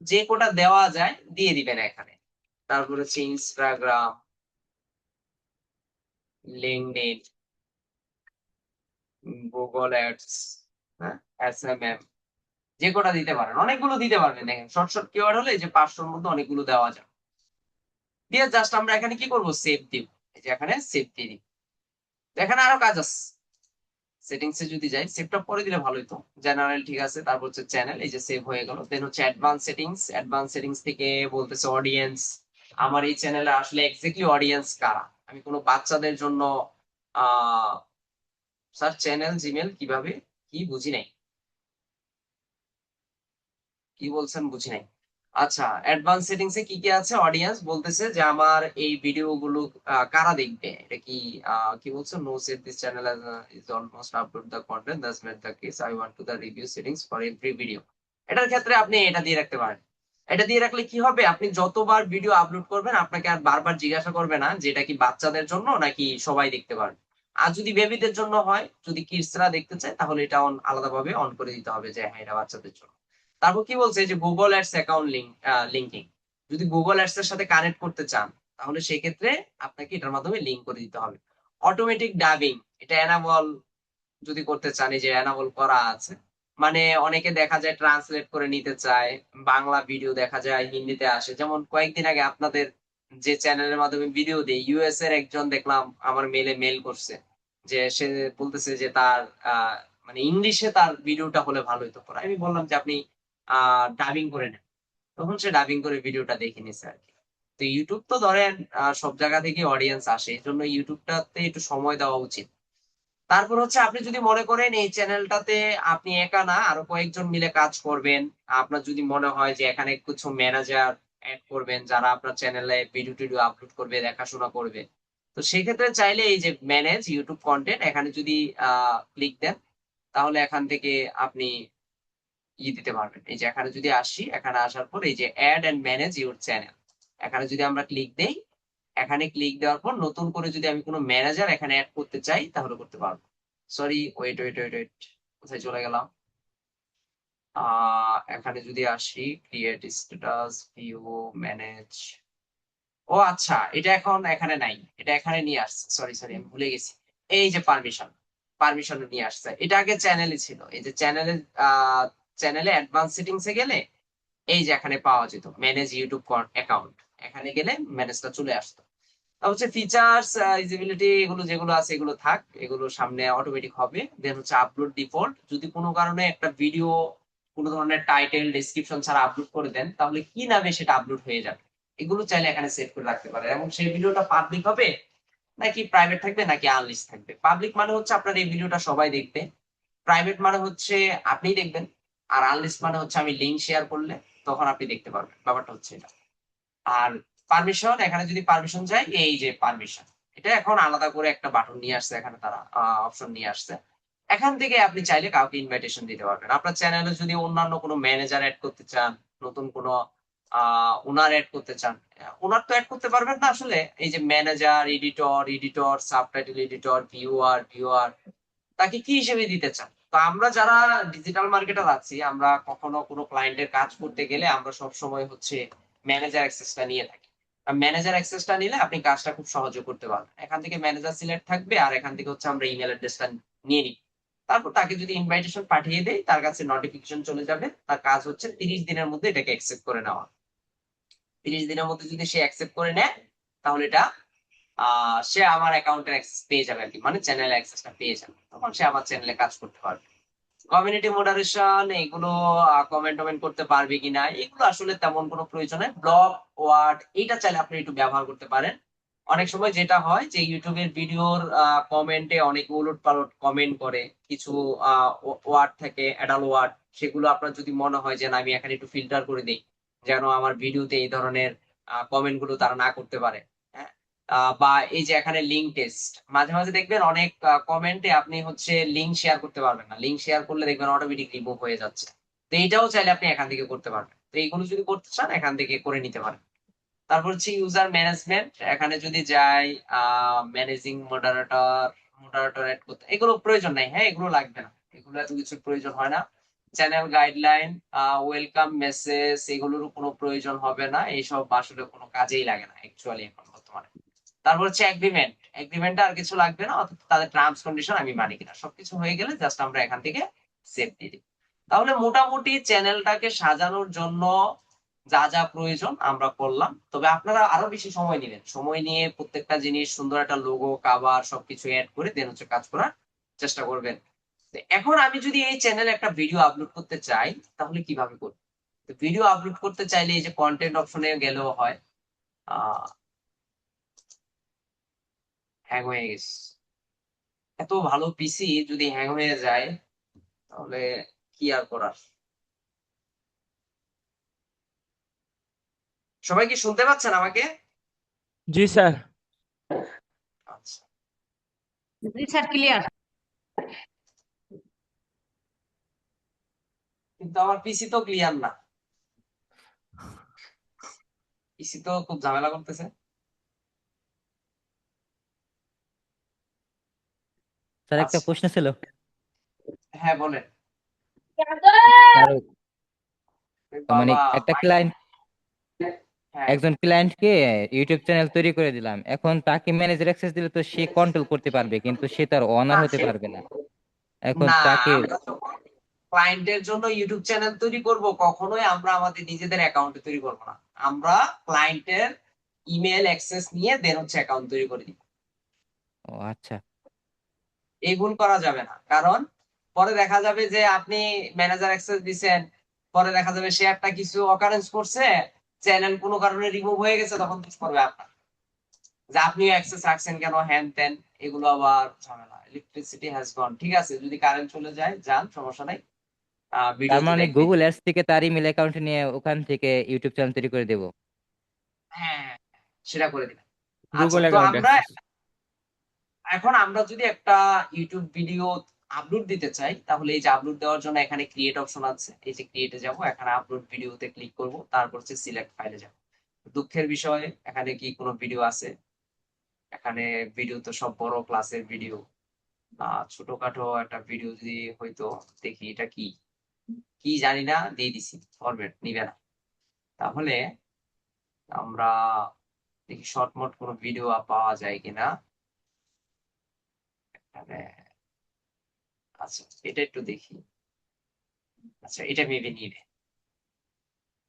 যে কোটা দেওয়া যায় দিয়ে দিবেন এখানে। তারপর হচ্ছে ইনস্টাগ্রাম, লিঙ্কডইন, গুগল অ্যাডস, হ্যাঁ, এসএমএম, যে কোটা দিতে পারেন, অনেকগুলো দিতে পারবেন। দেখেন শর্ট শর্ট কিওয়ার্ড হলে এই যে 500-র মধ্যে অনেকগুলো দেওয়া যায়। দিয়ে জাস্ট আমরা এখানে কি করব, সেভ দিব। এই যে এখানে সেভ দিয়ে দিব। তো এখানে আরো কাজ আছে। সেটিংসে যদি যাই, সেভটা পরে দিলে ভালো হতো। জেনারেল ঠিক আছে, তারপর হচ্ছে চ্যানেল, এই যে সেভ হয়ে গেল। দেন হচ্ছে অ্যাডভান্স সেটিংস, অ্যাডভান্স সেটিংস থেকে বলতেছে অডিয়েন্স। আমার এই চ্যানেলে আসলে এক্স্যাক্টলি অডিয়েন্স কারা? আমি কোনো বাচ্চাদের জন্য আহ স্যার চ্যানেল জিমেল কিভাবে, কি বুঝি নাই, কি বলছেন বুঝি নাই। আচ্ছা, অ্যাডভান্স সেটিংস এ কি কি আছে? অডিয়েন্স বলতেছে যে আমার এই ভিডিও গুলো কারা দেখবে, এটা কি কি বলছে, no set this channel is almost upload the content that's made the case I want to the review settings for every video. এটার ক্ষেত্রে আপনি এটা দিয়ে রাখতে পারেন। এটা দিয়ে রাখলে কি হবে, আপনি যতবার ভিডিও আপলোড করবেন আপনাকে আর বারবার জিজ্ঞাসা করবে না যে এটা কি বাচ্চাদের জন্য নাকি সবাই দেখতে পারবে। আর যদি বেবিদের জন্য হয়, যদি কিডসরা দেখতে চায়, তাহলে এটা আলাদাভাবে অন করে দিতে হবে যে হ্যাঁ এটা বাচ্চাদের জন্য। তারপর কি বলছে যে গুগল অ্যাডস অ্যাকাউন্ট লিঙ্কিং, যদি গুগল অ্যাডস এর সাথে কানেক্ট করতে চান, তাহলে সেই ক্ষেত্রে আপনাকে এটার মাধ্যমে লিংক করে দিতে হবে। অটোমেটিক ডাবিং, এটা এনাবল যদি করতে চান, এই যে এনাবল করা আছে। মানে অনেকে দেখা যায় ট্রান্সলেট করে নিতে চায়, বাংলা ভিডিও দেখা যায় হিন্দিতে আসে। যেমন কয়েকদিন আগে আপনাদের যে চ্যানেলের মাধ্যমে ভিডিও দেই, ইউএস এর একজন দেখলাম আমার মেলে মেল করছে, যে সে বলতেছে যে তার আহ, মানে ইংলিশে তার ভিডিওটা হলে ভালো হতো। পরে আমি বললাম যে আপনি ডাবিং করে নেন, তখন সে ডাবিং করে ভিডিওটা দেখে নিছে আর কি। তো ইউটিউব তো ধরেন সব জায়গা থেকে অডিয়েন্স আসে, এই জন্য ইউটিউবটাতে একটু সময় দেওয়া উচিত। তারপর হচ্ছে আপনি যদি মনে করেন এই চ্যানেলটাতে আপনি একা না, আরো কয়েকজন মিলে কাজ করবেন, আপনার যদি মনে হয় যে এখানে কিছু ম্যানেজার অ্যাড করবেন যারা আপনার চ্যানেলে ভিডিও টিডিও আপলোড করবে, দেখাশোনা করবে, তো সেক্ষেত্রে চাইলে এই যে ম্যানেজ ইউটিউব কন্টেন্ট, এখানে যদি ক্লিক দেন, তাহলে এখান থেকে আপনি দিতে পারবেন। এই যে এখানে যদি আসি, এখানে আসার পর এই যে add and manage your channel, এখানে যদি আমরা ক্লিক দেই, এখানে ক্লিক দেওয়ার পর নতুন করে যদি আমি কোনো ম্যানেজার এখানে অ্যাড করতে চাই, তাহলে করতে পারবো। Sorry, wait wait wait wait, কোথায় চলে গেলাম? এখানে যদি আসি, ক্রিয়েট স্ট্যাটাস, ভিউ, ম্যানেজ। ও আচ্ছা, এটা এখন এখানে নাই, এটা এখানে নিয়ে আসছে। সরি সরি, আমি ভুলে গেছি। এই যে পারমিশন, পারমিশন নিয়ে আসছে। এটা আগে চ্যানেলে ছিল। এই যে চ্যানেলে অ্যাডভান্স সেটিংস এ গেলে এই যে এখানে পাওয়া যেত ম্যানেজ ইউটিউব অ্যাকাউন্ট, এখানে গেলে ম্যানেজটা চলে আসতো। তা হচ্ছে ফিচার্স, ইউজিবিলিটি, এগুলো যেগুলো আছে এগুলো থাক, এগুলো সামনে অটোমেটিক হবে। দেন হচ্ছে আপলোড ডিফল্ট, যদি কোনো কারণে একটা ভিডিও কোনো ধরনের টাইটেল ডেসক্রিপশন ছাড়া আপলোড করে দেন, তাহলে কি নামে সেটা আপলোড হয়ে যাবে, এগুলো চাইলে এখানে সেট করে রাখতে পারেন। এবং সেই ভিডিওটা পাবলিক হবে নাকি প্রাইভেট থাকবে নাকি আনলিস্ট থাকবে। পাবলিক মানে হচ্ছে আপনার এই ভিডিওটা সবাই দেখবে, প্রাইভেট মানে হচ্ছে আপনি দেখবেন, আর আনলিস্ট মানে হচ্ছে আমি লিঙ্ক শেয়ার করলে তখন আপনি দেখতে পারবেন। ব্যাপারটা হচ্ছে এটা। আর পারমিশন, এখানে যদি পারমিশন চাই, এই যে পারমিশন, এটা এখন আলাদা করে একটা বাটন নিয়ে আসছে, এখানে তারা অপশন নিয়ে আসছে। এখান থেকে আপনি চাইলে কাউকে ইনভাইটেশন দিতে পারবেন। আপনার চ্যানেলে যদি অন্যান্য কোনো ম্যানেজার অ্যাড করতে চান, নতুন কোনো ওনার অ্যাড করতে চান, ওনার তো অ্যাড করতে পারবেন না আসলে। এই যে manager, editor, subtitle editor, viewer, তাকে কি হিসেবে দিতে চান? তো আমরা যারা ডিজিটাল মার্কেটার আছি, আমরা কখনো কোনো ক্লায়েন্টের কাজ করতে গেলে আমরা সব সময় হচ্ছে ম্যানেজার অ্যাক্সেসটা নিয়ে থাকি। ম্যানেজার অ্যাক্সেসটা নিলে আপনি কাজটা খুব সহজে করতে পারবেন। এখান থেকে ম্যানেজার সিলেক্ট থাকবে, আর এখান থেকে হচ্ছে আমরা ইমেল অ্যাড্রেসটা নিয়ে নিই। তারপর তাকে যদি ইনভাইটেশন পাঠিয়ে দেই, তার কাছে নোটিফিকেশন চলে যাবে। তার কাজ হচ্ছে 30 দিনের মধ্যে এটাকে অ্যাকসেপ্ট করে নেওয়া। 30 দিনের মধ্যে যদি সে অ্যাকসেপ্ট করে নেয়, তাহলে এটা সে আমার অ্যাকাউন্টের অ্যাক্সেস পেয়ে যাবে আর কি, মানে চ্যানেল অ্যাক্সেসটা পেয়ে যাবে, তখন সে আমার চ্যানেলে কাজ করতে পারবে। কমিউনিটি মডারেশন, এগুলো কমেন্ট টমেন্ট করতে পারবে কিনা, এগুলো আসলে তেমন কোনো প্রয়োজন নেই। ব্লক ওয়ার্ড, এটা চাইলে আপনি একটু ব্যবহার করতে পারেন। অনেক সময় যেটা হয় যে ইউটিউবের ভিডিওর কমেন্টে অনেক উলট পালট কমেন্ট করে, কিছু ওয়ার্ড থাকে অ্যাডাল ওয়ার্ড, সেগুলো আপনার যদি মনে হয় যে না আমি এখানে একটু ফিল্টার করে দিই, যেন আমার ভিডিওতে এই ধরনের কমেন্ট গুলো তারা না করতে পারে। হ্যাঁ, বা এই যে এখানে লিঙ্ক টেস্ট, মাঝে মাঝে দেখবেন অনেক কমেন্টে আপনি হচ্ছে লিঙ্ক শেয়ার করতে পারবেন না, লিঙ্ক শেয়ার করলে দেখবেন অটোমেটিক রিমুভ হয়ে যাচ্ছে। তো এইটাও চাইলে আপনি এখান থেকে করতে পারবেন। তো এইগুলো যদি করতে চান, এখান থেকে করে নিতে পারেন। তারপর হচ্ছে ইউজার ম্যানেজমেন্ট, এখানে যদি যাই, ম্যানেজিং মডারেটর এড করতে, এগুলো প্রয়োজন নাই। হ্যাঁ, এগুলো লাগবে না, এগুলো এত কিছু প্রয়োজন হয় না। চ্যানেল গাইডলাইন, ওয়েলকাম মেসেজ, এগুলোর কোনো প্রয়োজন হবে না। এইসব আসলে কোনো কাজেই লাগে না অ্যাকচুয়ালি এখন বর্তমানে। তারপর হচ্ছে এগ্রিমেন্ট। এগ্রিমেন্টে আর কিছু লাগবে না, অর্থাৎ তাদের টার্মস কন্ডিশন আমি মানি কিনা, সবকিছু হয়ে গেলে জাস্ট আমরা এখান থেকে সেভ দিয়ে দিই। তাহলে মোটামুটি চ্যানেলটাকে সাজানোর জন্য যা যা প্রয়োজন আমরা করলাম। তবে আপনারা আরো বেশি সময় নেবেন, সময় নিয়ে প্রত্যেকটা জিনিস সুন্দর একটা লোগো কাভার সবকিছু অ্যাড করে দেন হচ্ছে কাজ করার চেষ্টা করবেন। তো এখন আমি যদি এই চ্যানেলে একটা ভিডিও আপলোড করতে চাই তাহলে কিভাবে করব? ভিডিও আপলোড করতে চাইলে এই যে কন্টেন্ট অপশনে গেলেও হয়। হ্যাং হয়ে গেছে, এত ভালো পিসি যদি হ্যাং হয়ে যায় তাহলে কি আর করার। সবাই কি শুনতে পাচ্ছেন আমাকে? জি স্যার। আচ্ছা, জি স্যার, ক্লিয়ার। কিন্তু আমার পিসি তো ক্লিয়ার না, পিসি তো খুব ঝামেলা করতেছে। স্যার একটা আচ্ছা, প্রশ্ন ছিল। হ্যাঁ বলেন। স্যার মানে বাবা, একটা ক্লায়েন্ট, হ্যাঁ একজন ক্লায়েন্টকে ইউটিউব চ্যানেল তৈরি করে দিলাম, এখন তাকে ম্যানেজার অ্যাক্সেস দিলে তো সে কন্ট্রোল করতে পারবে কিন্তু সে তার না ওনার হতে পারবে না। এখন না, তাকে আমরা যখন ক্লায়েন্টের জন্য ইউটিউব চ্যানেল তৈরি করব কখনোই আমরা আমাদের নিজেদের অ্যাকাউন্টে তৈরি করব না। আমরা ক্লায়েন্টের ইমেল অ্যাক্সেস নিয়ে দেন হচ্ছে অ্যাকাউন্ট তৈরি করে দিব। ও আচ্ছা। এই ভুল করা যাবে না, কারণ পরে দেখা যাবে যে আপনি ম্যানেজার অ্যাক্সেস দিছেন, পরে দেখা যাবে সে একটা কিছু অকারেন্স করছে, চ্যানেল কোনো কারণে রিমুভ হয়ে গেছে, তখন কি করবে আপনার, যে আপনিও অ্যাক্সেস রাখছেন কেন, হ্যান ত্যান, এগুলো আবার ঝামেলা। ইলেকট্রিসিটি হ্যাজ গন, ঠিক আছে, যদি কারেন্ট চলে যায় যান, সমস্যা নাই, তার ভিডিওতে মানে দেখবেন। গুগল অ্যাডস থেকে তার ইমেল অ্যাকাউন্ট নিয়ে ওখান থেকে ইউটিউব চ্যানেল তৈরি করে দেবো। হ্যাঁ হ্যাঁ, সেটা করে দিবেন। আচ্ছা, গুগল তো অ্যাকাউন্ট আমরা অ্যাক্সেস। এখন আমরা যদি একটা ইউটিউব ভিডিও আপলোড দিতে চাই তাহলে এই যে আপলোড দেওয়ার জন্য এখানে ক্রিয়েট অপশন আছে, এই যে ক্রিয়েটে যাব, এখানে আপলোড ভিডিওতে ক্লিক করব, তারপর হচ্ছে সিলেক্ট ফাইলে যাব। দুঃখের বিষয় এখানে কি কোনো ভিডিও আছে? এখানে ভিডিও তো সব বড় ক্লাসের ভিডিও, ছোটখাটো একটা ভিডিও যদি হয়তো, দেখি এটা কি, কি জানি না, দিয়ে দিছি, ফরম্যাট নিবে না। তাহলে আমরা দেখি শর্ট মোট কোনো ভিডিও পাওয়া যায় কিনা এখানে। আচ্ছা, এটা একটু দেখি। আচ্ছা, এটা মেবি নিবে।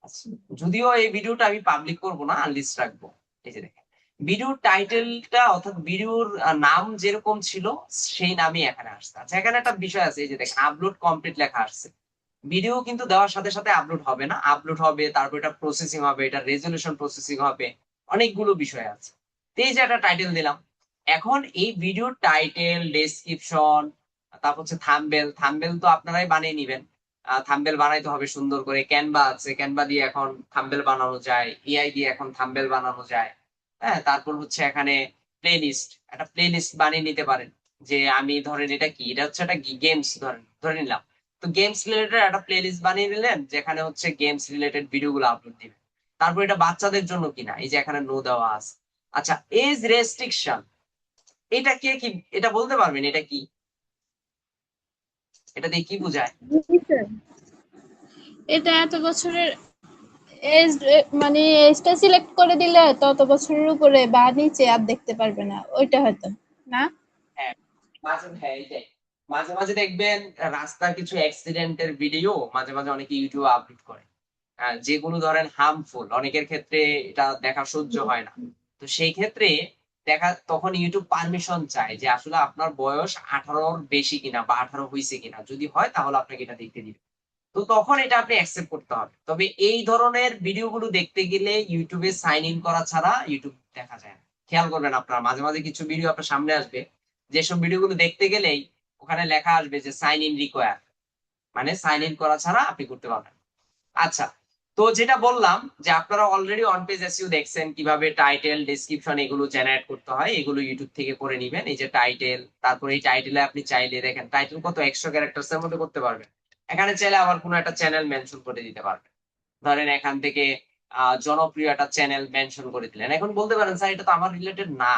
আচ্ছা, যদিও এই ভিডিওটা আমি পাবলিক করব না, আনলিস্ট রাখবো। এই যে দেখেন, ভিডিওর টাইটেলটা অর্থাৎ ভিডিওর নাম যেরকম ছিল সেই নামই এখানে আসছে। আচ্ছা, এখানে একটা বিষয় আছে, এই যে দেখেন আপলোড কমপ্লিট লেখা আসছে। ভিডিও কিন্তু দেওয়ার সাথে সাথে আপলোড হবে না, আপলোড হবে, তারপর এটা প্রসেসিং হবে, এটা রেজলিউশন প্রসেসিং হবে, অনেকগুলো বিষয় আছে। তো এই যে একটা টাইটেল দিলাম, এখন এই ভিডিওর টাইটেল, ডেসক্রিপশন, তারপর হচ্ছে থাম্বনেল। থাম্বনেল তো আপনারাই বানিয়ে নিবেন, থাম্বনেল বানাইতে হবে সুন্দর করে, ক্যানভা আছে, ক্যানভা দিয়ে এখন থাম্বনেল বানানো যায়, এআই দিয়ে এখন থাম্বনেল বানানো যায়। হ্যাঁ, তারপর হচ্ছে এখানে প্লে লিস্ট, একটা প্লে লিস্ট বানিয়ে নিতে পারেন, যে আমি ধরেন এটা কি, এটা হচ্ছে একটা গেমস ধরেন, ধরে নিলাম। তো গেমস রিলেটেড একটা প্লে লিস্ট বানিয়ে নিলেন, যেখানে হচ্ছে গেমস রিলেটেড ভিডিও গুলো আপলোড দিবেন। তারপর এটা বাচ্চাদের জন্য কিনা, এই যে এখানে নো দেওয়া আছে। আচ্ছা, এজ রেস্ট্রিকশন, এটা কে কি, এটা বলতে পারবেন এটা কি, এটা দিয়ে কি বোঝায়? জি স্যার, এটা এত বছরের এজ, মানে এজটা সিলেক্ট করে দিলে তত বছরের উপরে বা নিচে আর দেখতে পারবে না, ওইটা হয়তো না। হ্যাঁ, হ্যাঁ এটাই। মাঝে মাঝে দেখবেন রাস্তার কিছু অ্যাক্সিডেন্টের ভিডিও মাঝে মাঝে অনেকে ইউটিউবে আপলোড করে, যেগুলো ধরেন হার্মফুল, অনেকের ক্ষেত্রে এটা দেখা সহ্য হয় না। তো সেই ক্ষেত্রে দেখা, তখন ইউটিউব পারমিশন চায় যে আসলে আপনার বয়স 18-র বেশি কিনা বা 18 হয়েছে কিনা, যদি হয় তাহলে আপনাকে এটা দেখতে দিবে। তো তখন এটা আপনি অ্যাকসেপ্ট করতে হবে। তবে এই ধরনের ভিডিওগুলো দেখতে গেলে ইউটিউবে সাইন ইন করা ছাড়া ইউটিউব দেখা যায় না। খেয়াল করবেন আপনার, মাঝে মাঝে কিছু ভিডিও আপনার সামনে আসবে, যেসব ভিডিওগুলো দেখতে গেলেই ওখানে লেখা আসবে যে সাইন ইন রিকোয়ার, মানে সাইন ইন করা ছাড়া আপনি করতে পারবেন না। আচ্ছা, তো যেটা বললাম যে আপনারা অলরেডি অন পেজ এসইও দেখছেন কিভাবে টাইটেল, ডেসক্রিপশন এগুলো জেনারেট করতে হয়, এগুলো ইউটিউব থেকে করে নিবেন। এই যে টাইটেল, তারপরে এই টাইটেলে আপনি চাইলে দেখেন টাইটেল কত 100 ক্যারেক্টার্স এর মধ্যে করতে পারবেন। এখানে চাইলে আবার কোনো একটা চ্যানেল মেনশন করে দিতে পারবেন, ধরেন এখান থেকে জনপ্রিয় একটা চ্যানেল মেনশন করে দিলেন। এখন বলতে পারেন স্যার এটা তো আমার রিলেটেড না,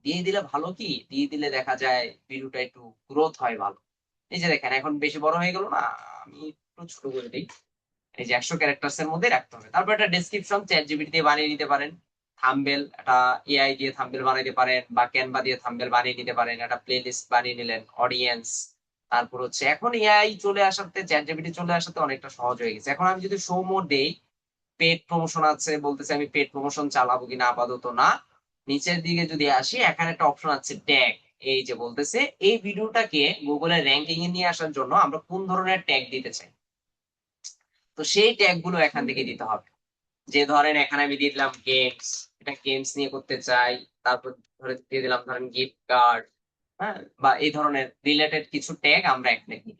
দিয়ে দিলে ভালো, কি দিয়ে দিলে দেখা যায় ভিডিওটা একটু গ্রোথ হয় ভালো। এই যে দেখেন এখন বেশি বড় হয়ে গেল না, আমি একটু ছোট করে দিই। এই যে 100 ক্যারেক্টার্স এর মধ্যে রাখতে হবে। তারপর একটা ডেসক্রিপশন চ্যাট জিপিটি দিয়ে বানিয়ে নিতে পারেন, থাম্বনেল, একটা এআই দিয়ে থাম্বনেল বানাইতে পারেন বা ক্যানভা দিয়ে থাম্বনেল বানিয়ে নিতে পারেন, একটা প্লে লিস্ট বানিয়ে নিলেন, অডিয়েন্স। তারপর হচ্ছে এখন এআই চলে আসাতে, চ্যাটজিপিটি চলে আসাতে অনেকটা সহজ হয়ে গেছে। এখন আমি যদি শো মোড দেই, পেড প্রমোশন আছে, বলতেছে আমি পেড প্রমোশন চালাবো কিনা, আপাতত না। নিচের দিকে যদি আসি, এখানে একটা অপশন আছে ট্যাগ। এই যে বলতেছে এই ভিডিওটাকে গুগলের র্যাঙ্কিং এ নিয়ে আসার জন্য আমরা কোন ধরনের ট্যাগ দিতে চাই, তো সেই ট্যাগ গুলো এখান থেকে দিতে হবে। যে ধরেন এখানে আমি দিয়ে দিলাম গেমস, এটা গেমস নিয়ে করতে চাই। তারপর ধরে দিয়ে দিলাম ধরেন গিফট কার্ড, হ্যাঁ, বা এই ধরনের রিলেটেড কিছু ট্যাগ আমরা এখানে দিই।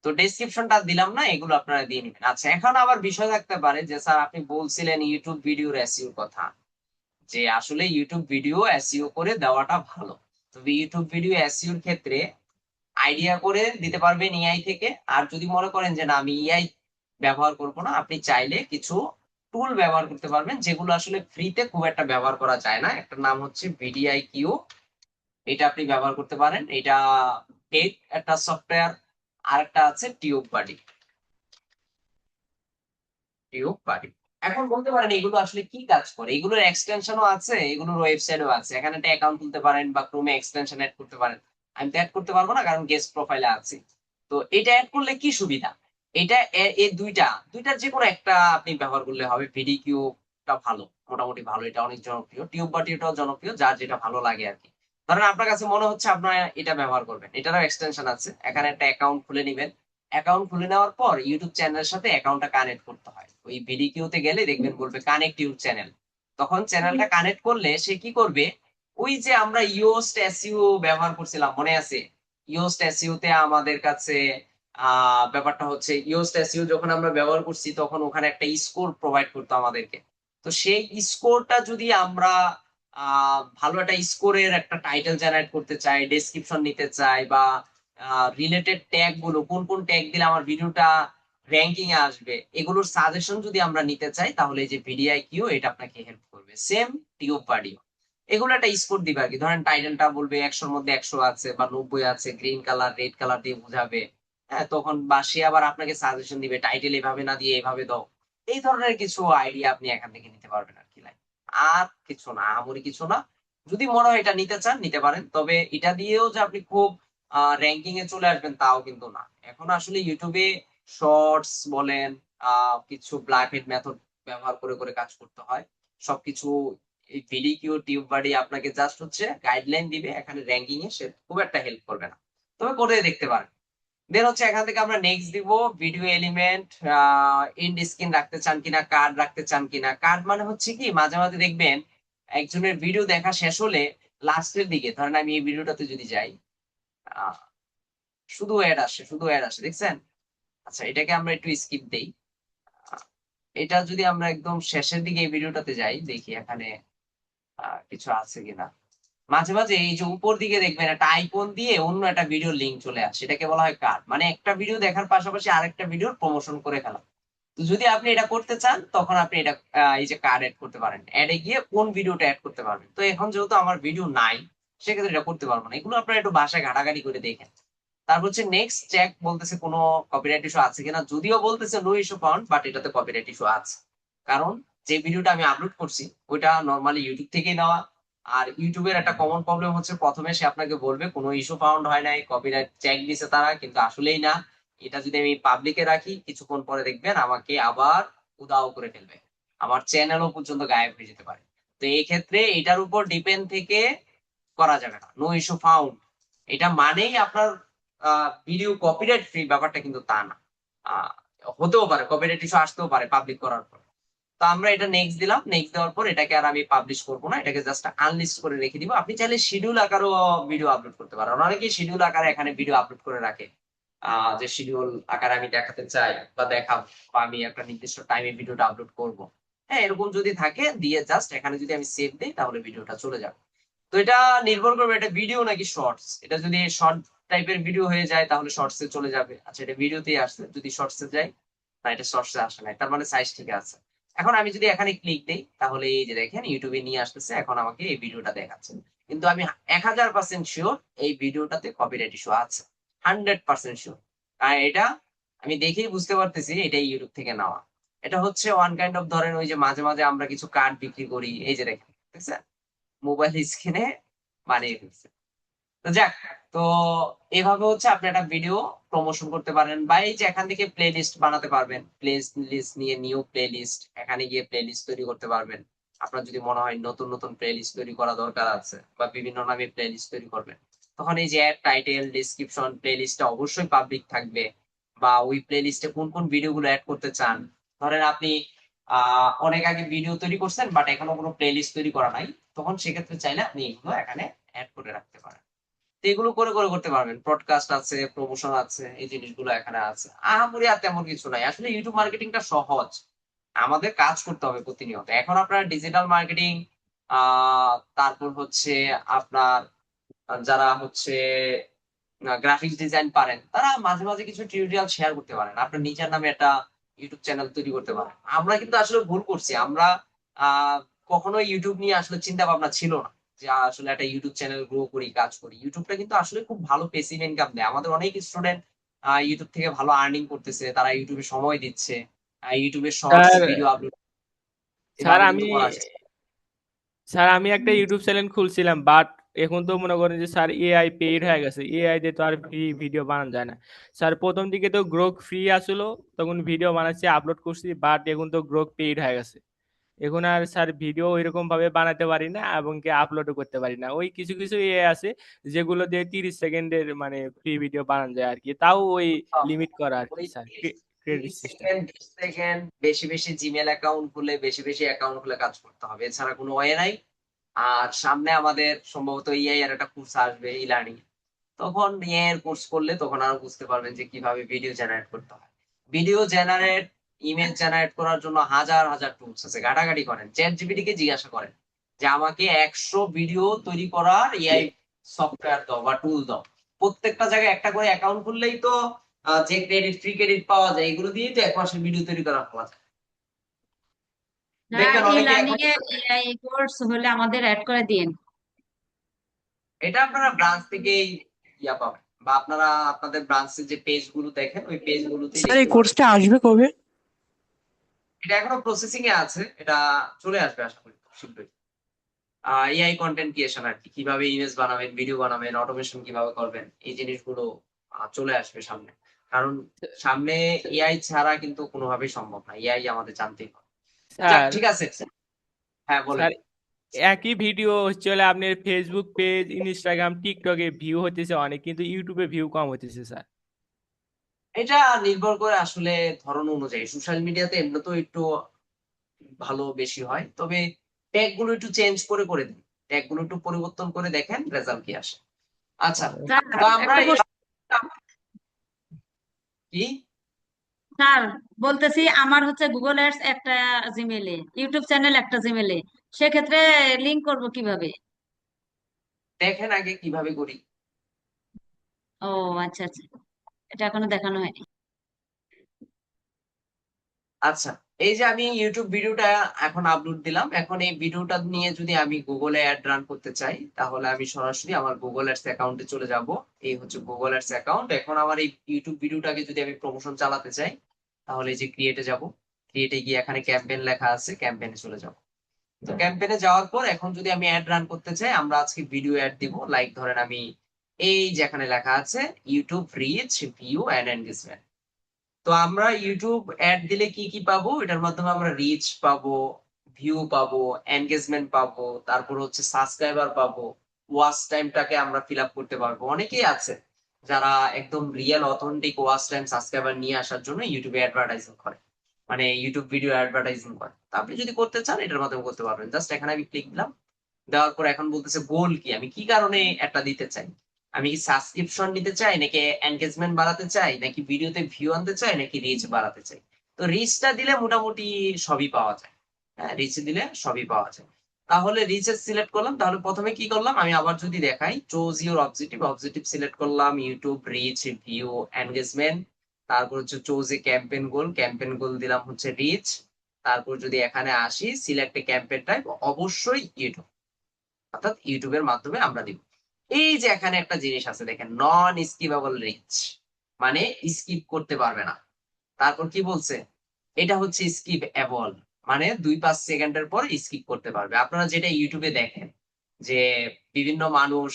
তো ডেসক্রিপশনটা দিলাম না, এগুলো আপনারা দিয়ে নেবেন। আচ্ছা, এখন আবার বিষয় থাকতে পারে যে স্যার আপনি বলছিলেন ইউটিউব ভিডিওর এসইও কথা, যে আসলে ইউটিউব ভিডিও এসইও করে দেওয়াটা ভালো। তবে ইউটিউব ভিডিও এসইওর ক্ষেত্রে আইডিয়া করে দিতে পারবেন এআই থেকে। আর যদি মনে করেন যে না আমি এআই ব্যবহার করব না, আপনি চাইলে কিছু টুল ব্যবহার করতে পারবেন যেগুলো আসলে ফ্রিতে খুব একটা ব্যবহার করা যায় না। একটা নাম হচ্ছে ভিডিআইকিউ, এটা আপনি ব্যবহার করতে পারেন। এটা পেড একটা সফটওয়্যার। আর একটা আছে টিউব বাডি। টিউব বাডি, এখন বলতে পারেন এগুলো আসলে কি কাজ করে। এগুলোর এক্সটেনশনও আছে, এগুলোর ওয়েবসাইটও আছে। এখানে একটা অ্যাকাউন্ট খুলতে পারেন বা ক্রোমে এক্সটেনশন অ্যাড করতে পারেন। আমি তো অ্যাড করতে পারবো না কারণ গেস্ট প্রোফাইলে আছে। তো এটা অ্যাড করলে কি সুবিধা, এটা এই দুইটার যে কোনো একটা আপনি ব্যবহার করলে হবে। ভিডি কিউবটা ভালো, মোটামুটি ভালো, এটা অনেক জনপ্রিয়। টিউব বাটিটাও জনপ্রিয়, যার যেটা ভালো লাগে আর কি। ধরেন আপনার কাছে মনে হচ্ছে আপনার এটা ব্যবহার করবেন, এটারও এক্সটেনশন আছে। এখানে একটা অ্যাকাউন্ট খুলে নিবেন। অ্যাকাউন্ট খুলে নেওয়ার পর ইউটিউব চ্যানেলের সাথে অ্যাকাউন্টটা কানেক্ট করতে হয়। ওই ভিডিকিউতে গেলে দেখবেন বলবে কানেক্ট ইউর চ্যানেল। তখন চ্যানেলটা কানেক্ট করলে সে কি করবে, ওই যে আমরা ইয়োস্ট এসইও ব্যবহার করছিলাম মনে আছে, ইয়োস্ট এসইও তে আমাদের কাছে ব্যাপারটা হচ্ছে ইয়োস্ট এসইও যখন আমরা ব্যবহার করছি তখন ওখানে একটা স্কোর প্রোভাইড করতো আমাদেরকে। তো সেই স্কোরটা যদি আমরা ভালো একটা স্কোরের একটা টাইটেল জেনারেট করতে চাই, ডেসক্রিপশন নিতে চাই, বা রিলেটেড ট্যাগ গুলো কোন কোন ট্যাগ দিলে আমার ভিডিওটা র্যাঙ্কিং এ আসবে, এগুলোর সাজেশন যদি আমরা নিতে চাই, তাহলে এই যে ভিডিআইকিউ এটা আপনাকে হেল্প করবে। সেম টিউব বাডিও এগুলো একটা স্কোর দিবে আর কি। ধরেন টাইটেলটা বলবে 100-র মধ্যে 100 আছে বা 90 আছে, গ্রিন কালার রেড কালার দিয়ে বোঝাবে। হ্যাঁ, তখন বা সে আবার আপনাকে সাজেশন দিবে টাইটেল এভাবে না দিয়ে এভাবে দাও। এই ধরনের কিছু আইডিয়া আপনি এখান থেকে নিতে পারবেন আর কি। আর কিছু না, আহামরি কিছু না। যদি মনে হয় এটা নিতে চান নিতে পারেন, তবে এটা দিয়েও যে আপনি খুব র্যাঙ্কিং এ চলে আসবেন তাও কিন্তু না। এখন আসলে ইউটিউবে শর্টস বলেন, কিছু ব্ল্যাক হেড মেথড ব্যবহার করে করে কাজ করতে হয় সবকিছু। এই ভিডিকিউ টিউব বাডি আপনাকে জাস্ট হচ্ছে গাইডলাইন দিবে, এখানে র্যাঙ্কিং এ সে খুব একটা হেল্প করবে না, তবে করে দেখতে পারেন। দেন হচ্ছে এখান থেকে আমরা নেক্সট দিব ভিডিও এলিমেন্ট। এন্ড স্ক্রিন রাখতে চান কিনা, কার্ড রাখতে চান কিনা। কার্ড মানে হচ্ছে কি, মাঝে মাঝে দেখবেন একজনের ভিডিও দেখা শেষ হলে লাস্টের দিকে, ধরেন আমি এই ভিডিওটাতে যদি যাই, আহ, শুধু অ্যাড আসে, শুধু অ্যাড আসে, দেখছেন। আচ্ছা, এটাকে আমরা একটু স্কিপ দেই। আহ, এটা যদি আমরা একদম শেষের দিকে এই ভিডিওটাতে যাই, দেখি এখানে কিছু আছে কিনা। মাঝে মাঝে এই যে উপর দিকে দেখবেন একটা আইকন দিয়ে অন্য একটা ভিডিও লিংক চলে আসে, এটাকে বলা হয় কার্ড। মানে একটা ভিডিও দেখার পাশাপাশি আরেকটা ভিডিওর প্রমোশন করে ফেলা। তো যদি আপনি এটা করতে চান তখন আপনি এটা এই যে কার্ড এড করতে পারেন। অ্যাডে গিয়ে কোন ভিডিওটা অ্যাড করতে পারবেন। তো এখন যেহেতু আমার ভিডিও নাই, সেক্ষেত্রে এটা করতে পারবো না। এগুলো আপনারা একটু বাসায় ঘাটাঘাটি করে দেখেন। তারপর হচ্ছে নেক্সট চেক, বলতেছে কোনো কপিরাইট ইস্যু আছে কিনা। যদিও বলতেছে নো ইস্যু ফাউন্ড, বাট এটাতে কপিরাইট ইস্যু আছে। কারণ যে ভিডিওটা আমি আপলোড করছি ওইটা নর্মালি ইউটিউব থেকেই নেওয়া। আর ইউটিউবের একটা কমন প্রবলেম হচ্ছে, প্রথমে সে আপনাকে বলবে কোনো ইস্যু ফাউন্ড হয় নাই, কপিরাইট চেক দিছে তারা, কিন্তু আসলেই না। এটা যদি আমি পাবলিকে রাখি, কিছুক্ষণ পরে দেখবেন আমাকে আবার উদাও করে ফেলবে, আমার চ্যানেলও পর্যন্ত গায়েব হয়ে যেতে পারে। তো এই ক্ষেত্রে এটার উপর ডিপেন্ড থেকে করা যাবে না। নো ইস্যু ফাউন্ড এটা মানেই আপনার ভিডিও কপিরাইট ফ্রি, ব্যাপারটা কিন্তু তা না। আহ, হতেও পারে কপিরাইট ইস্যু আসতেও পারে পাবলিক করার পর। তো আমরা এটা নেক্সট দিলাম। নেক্সট দেওয়ার পর এটাকে আর আমি পাবলিশ করবো না, এটাকে জাস্ট আনলিস্ট করে রেখে দিব। আপনি চাইলে শিডিউল আকারও ভিডিও আপলোড করতে পারেন। অনেকেই শিডিউল আকারে এখানে ভিডিও আপলোড করে রাখে, যে শিডিউল আকারে আমি দেখাতে চাই বা দেখাবো, বা আমি একটা নির্দিষ্ট টাইমে ভিডিওটা আপলোড করব। হ্যাঁ, এরকম যদি থাকে দিয়ে জাস্ট এখানে যদি আমি সেভ দিই তাহলে ভিডিওটা চলে যাবে। তো এটা নির্ভর করবে এটা ভিডিও নাকি শর্টস। এটা যদি শর্ট টাইপের ভিডিও হয়ে যায় তাহলে শর্টস এ চলে যাবে। আচ্ছা, এটা ভিডিওতেই আসছে, যদি শর্টস এ যায় না, এটা শর্টস এ আসে না, তার মানে সাইজ ঠিক আছে। এখন আমি যদি এখানে ক্লিক দিই তাহলে এই যে দেখেন ইউটিউবে নিয়ে আসতেছে, এখন আমাকে এই ভিডিওটা দেখাচ্ছে। কিন্তু আমি 1000% শিওর এই ভিডিওটাতে কপিরাইট ইস্যু আছে, 100% শিওর। আর এটা আমি দেখেই বুঝতে পারতেছি এটা ইউটিউব থেকে নেওয়া। এটা হচ্ছে ওয়ান কাইন্ড অফ, ধরেন ওই যে মাঝে মাঝে আমরা কিছু কার্ড বিক্রি করি, এই যে দেখেন, দেখছেন মোবাইল স্ক্রিনে বানিয়ে ফেলছে। তো যাক, তো এভাবে হচ্ছে আপনি একটা ভিডিও প্রমোশন করতে পারেন, বা এই যে এখান থেকে প্লে লিস্ট বানাতে পারবেন, প্লে লিস্ট নিয়ে নিউ প্লে লিস্ট, এখানে গিয়ে প্লে লিস্ট তৈরি করতে পারবেন। আপনার যদি মনে হয় নতুন নতুন প্লে লিস্ট তৈরি করা দরকার আছে, বা বিভিন্ন নামে প্লে লিস্ট তৈরি করবেন, তখন এই যে অ্যাড, টাইটেল, ডিসক্রিপশন, প্লে লিস্টটা অবশ্যই পাবলিক থাকবে, বা ওই প্লে লিস্টে কোন কোন ভিডিও গুলো অ্যাড করতে চান। ধরেন আপনি অনেক আগে ভিডিও তৈরি করছেন বাট এখনো কোনো প্লে লিস্ট তৈরি করা নাই, তখন সেক্ষেত্রে চাইলে আপনি এগুলো এখানে অ্যাড করে রাখতে পারেন। তো এগুলো করে করে করতে পারবেন, পডকাস্ট আছে, প্রমোশন আছে, এই জিনিসগুলো এখানে আছে। আহামরি আর তেমন কিছু নাই, আসলে ইউটিউব মার্কেটিংটা সহজ, আমাদের কাজ করতে হবে প্রতিনিয়ত। এখন আপনার ডিজিটাল মার্কেটিং, তারপর হচ্ছে আপনার যারা হচ্ছে গ্রাফিক্স ডিজাইন পারেন, তারা মাঝে মাঝে কিছু টিউটোরিয়াল শেয়ার করতে পারেন, আপনার নিজের নামে একটা ইউটিউব চ্যানেল তৈরি করতে পারেন। আমরা কিন্তু আসলে ভুল করছি, আমরা আহ কখনো ইউটিউব নিয়ে আসলে চিন্তা ভাবনা ছিল না যে আসলে একটা ইউটিউব চ্যানেল গ্রো করি, কাজ করি। ইউটিউবটা কিন্তু আসলে খুব ভালো পেসিভ ইনকাম দেয়, আমাদের অনেক স্টুডেন্ট ইউটিউব থেকে ভালো আর্নিং করতেছে, তারা ইউটিউবে সময় দিচ্ছে, ইউটিউবে shorts sir video upload sir এভাবে কিন্তু আমি করা যায়। স্যার আমি একটা ইউটিউব চ্যানেল খুলছিলাম, বাট এখন তো মনে করেন যে স্যার এআই পেইড হয়ে গেছে, এআই দিয়ে তো আর ফ্রি ভিডিও বানানো যায় না। স্যার প্রথম দিকে তো গ্রোক ফ্রি আসলো, তখন ভিডিও বানাচ্ছি, আপলোড করছি, বাট এখন তো গ্রোক পেইড হয়ে গেছে। এখন আর স্যার ভিডিও ওইরকম ভাবে বানাতে পারি না এবং কি আপলোডও করতে পারি না। ওই কিছু কিছু এআই আছে যেগুলো দিয়ে 30 সেকেন্ডের মানে ফ্রি ভিডিও বানানো যায় আর কি, তাও ওই লিমিট করা আর কি ওই sir, 30 credit system. Second, 20 second, বেশি বেশি জিমেল অ্যাকাউন্ট খুলে, বেশি বেশি অ্যাকাউন্ট খুলে কাজ করতে হবে, এছাড়া কোনো ওয়ে নাই। আর সামনে আমাদের সম্ভবত ইআই এর একটা কোর্স আসবে, ই লার্নিং, তখন ইআই এর কোর্স করলে তখন আরো বুঝতে পারবেন যে কিভাবে ভিডিও জেনারেট করতে হয়। ভিডিও জেনারেট, ইমেজ জেনারেট করার জন্য হাজার হাজার টুলস আছে, ঘাটাঘাটি করেন, চ্যাট জিপিটি কে জিজ্ঞাসা করেন যে আমাকে 100 ভিডিও তৈরি করার এআই সফটওয়্যার দাও বা টুল দাও। প্রত্যেকটা জায়গায় একটা করে অ্যাকাউন্ট খুললেই তো যে ক্রেডিট, ফ্রি ক্রেডিট পাওয়া যায়, এগুলো দিয়েই তো 1 মাসের ভিডিও তৈরি করা পাওয়া যায়। স্যার দেখবেন ই অনেকে লার্নিং এখন, এ এআই কোর্স হলে আমাদের অ্যাড করে দিন। এটা আপনারা ব্রাঞ্চ থেকেই ইয়া পাবেন, বা আপনারা আপনাদের ব্রাঞ্চের যে পেজ গুলো দেখেন, ওই পেজ গুলোতেই স্যার এই দেখতে পাবেন। কোর্সটা আসবে কবে? এটা এখনো প্রসেসিং এ আছে, এটা চলে আসবে আশা করি খুব শীঘ্রই। এআই কন্টেন্ট ক্রিয়েশন আর কি, কিভাবে ইমেজ বানাবেন, ভিডিও বানাবেন, অটোমেশন কিভাবে করবেন, এই জিনিসগুলো চলে আসবে সামনে। কারণ সামনে এআই ছাড়া কিন্তু কোনোভাবেই সম্ভব না, এআই আমাদের জানতেই হবে। যাক, স্যার ঠিক আছে। হ্যাঁ, বলেন। স্যার একই ভিডিও হচ্ছে হলে আপনার ফেসবুক পেজ, ইনস্টাগ্রাম, টিকটকে ভিউ হতেছে অনেক, কিন্তু ইউটিউবে ভিউ কম হতেছে স্যার। এটা নির্ভর করে আসলে ধরন অনুযায়ী, সোশ্যাল মিডিয়াতে এমনি তো একটু ভালো বেশি হয়, তবে ট্যাগ গুলো একটু চেঞ্জ করে করে দিন, ট্যাগ গুলো একটু পরিবর্তন করে দেখেন রেজাল্ট কি আসে। আচ্ছা, স্যার তো আমরা একটা প্রশ্ন, কি, স্যার বলতেছি আমার হচ্ছে গুগল অ্যাডস একটা জিমেলে, ইউটিউব চ্যানেল একটা জিমেলে, সেক্ষেত্রে লিংক করব কিভাবে? দেখেন আগে কিভাবে করি। ও আচ্ছা আচ্ছা, এটা এখনো দেখানো হয়নি। আচ্ছা, এই যে আমি ইউটিউব ভিডিওটা এখন আপলোড দিলাম, এখন এই ভিডিওটা নিয়ে যদি আমি গুগলে অ্যাড রান করতে চাই, তাহলে আমি সরাসরি আমার গুগল অ্যাডস অ্যাকাউন্টে চলে যাব। এই হচ্ছে গুগল অ্যাডস অ্যাকাউন্ট। এখন আমার এই ইউটিউব ভিডিওটাকে যদি আমি প্রমোশন চালাতে চাই, তাহলে এই যে ক্রিয়েটে যাব, ক্রিয়েটে গিয়ে এখানে ক্যাম্পেইন লেখা আছে, ক্যাম্পেইনে চলে যাব। তো ক্যাম্পেইনে যাওয়ার পর এখন যদি আমি অ্যাড রান করতে চাই, আমরা আজকে ভিডিও অ্যাড দিব, লাইক ধরেন আমি এই যেখানে লেখা আছে YouTube reach, view and engagement. তো আমরা ইউটিউব অ্যাড দিলে কি কি পাবো, এটার মাধ্যমে আমরা রিচ পাবো, ভিউ পাবো, এনগেজমেন্ট পাবো, তারপর হচ্ছে সাবস্ক্রাইবার পাবো, ওয়াচ টাইমটাকে আমরা ফিল আপ করতে পারবো। অনেকেই আছে যারা একদম real authentic watch time, subscriber নিয়ে আসার জন্য ইউটিউবে অ্যাডভার্টাইজিং করে, মানে ইউটিউব ভিডিও অ্যাডভার্টাইজিং করে। তো আপনি যদি করতে চান এটার মাধ্যমে করতে পারবেন। জাস্ট এখানে আমি ক্লিক দিলাম, দেওয়ার পর এখন বলতেছে গোল কি, আমি কি কারণে একটা দিতে চাই, আমি কি সাবস্ক্রিপশন নিতে চাই, নাকি এনগেজমেন্ট বাড়াতে চাই, নাকি ভিডিওতে ভিউ আনতে চাই, নাকি রিচ বাড়াতে চাই। তো রিচটা দিলে মোটামুটি সবই পাওয়া যায়। হ্যাঁ, রিচ দিলে সবই পাওয়া যায়। তাহলে রিচের সিলেক্ট করলাম, তাহলে প্রথমে কি করলাম, আমি আবার যদি দেখাই, choose your objective, objective select করলাম, ইউটিউব রিচ, ভিউ, এনগেজমেন্ট, তারপর হচ্ছে choose a campaign goal, campaign goal দিলাম হচ্ছে রিচ। তারপর যদি এখানে আসি সিলেক্ট এ ক্যাম্পেইন টাইপ, অবশ্যই ইউটিউব, অর্থাৎ ইউটিউবের মাধ্যমে আমরা দিব। এই যে এখানে একটা জিনিস আছে দেখেন, নন স্কিপেবল রিচ, মানে স্কিপ করতে পারবে না। তারপর কি বলছে, এটা হচ্ছে স্কিপ এবল, মানে 2-5 সেকেন্ডের পর স্কিপ করতে পারবে। আপনারা যেটা ইউটিউবে দেখেন যে বিভিন্ন মানুষ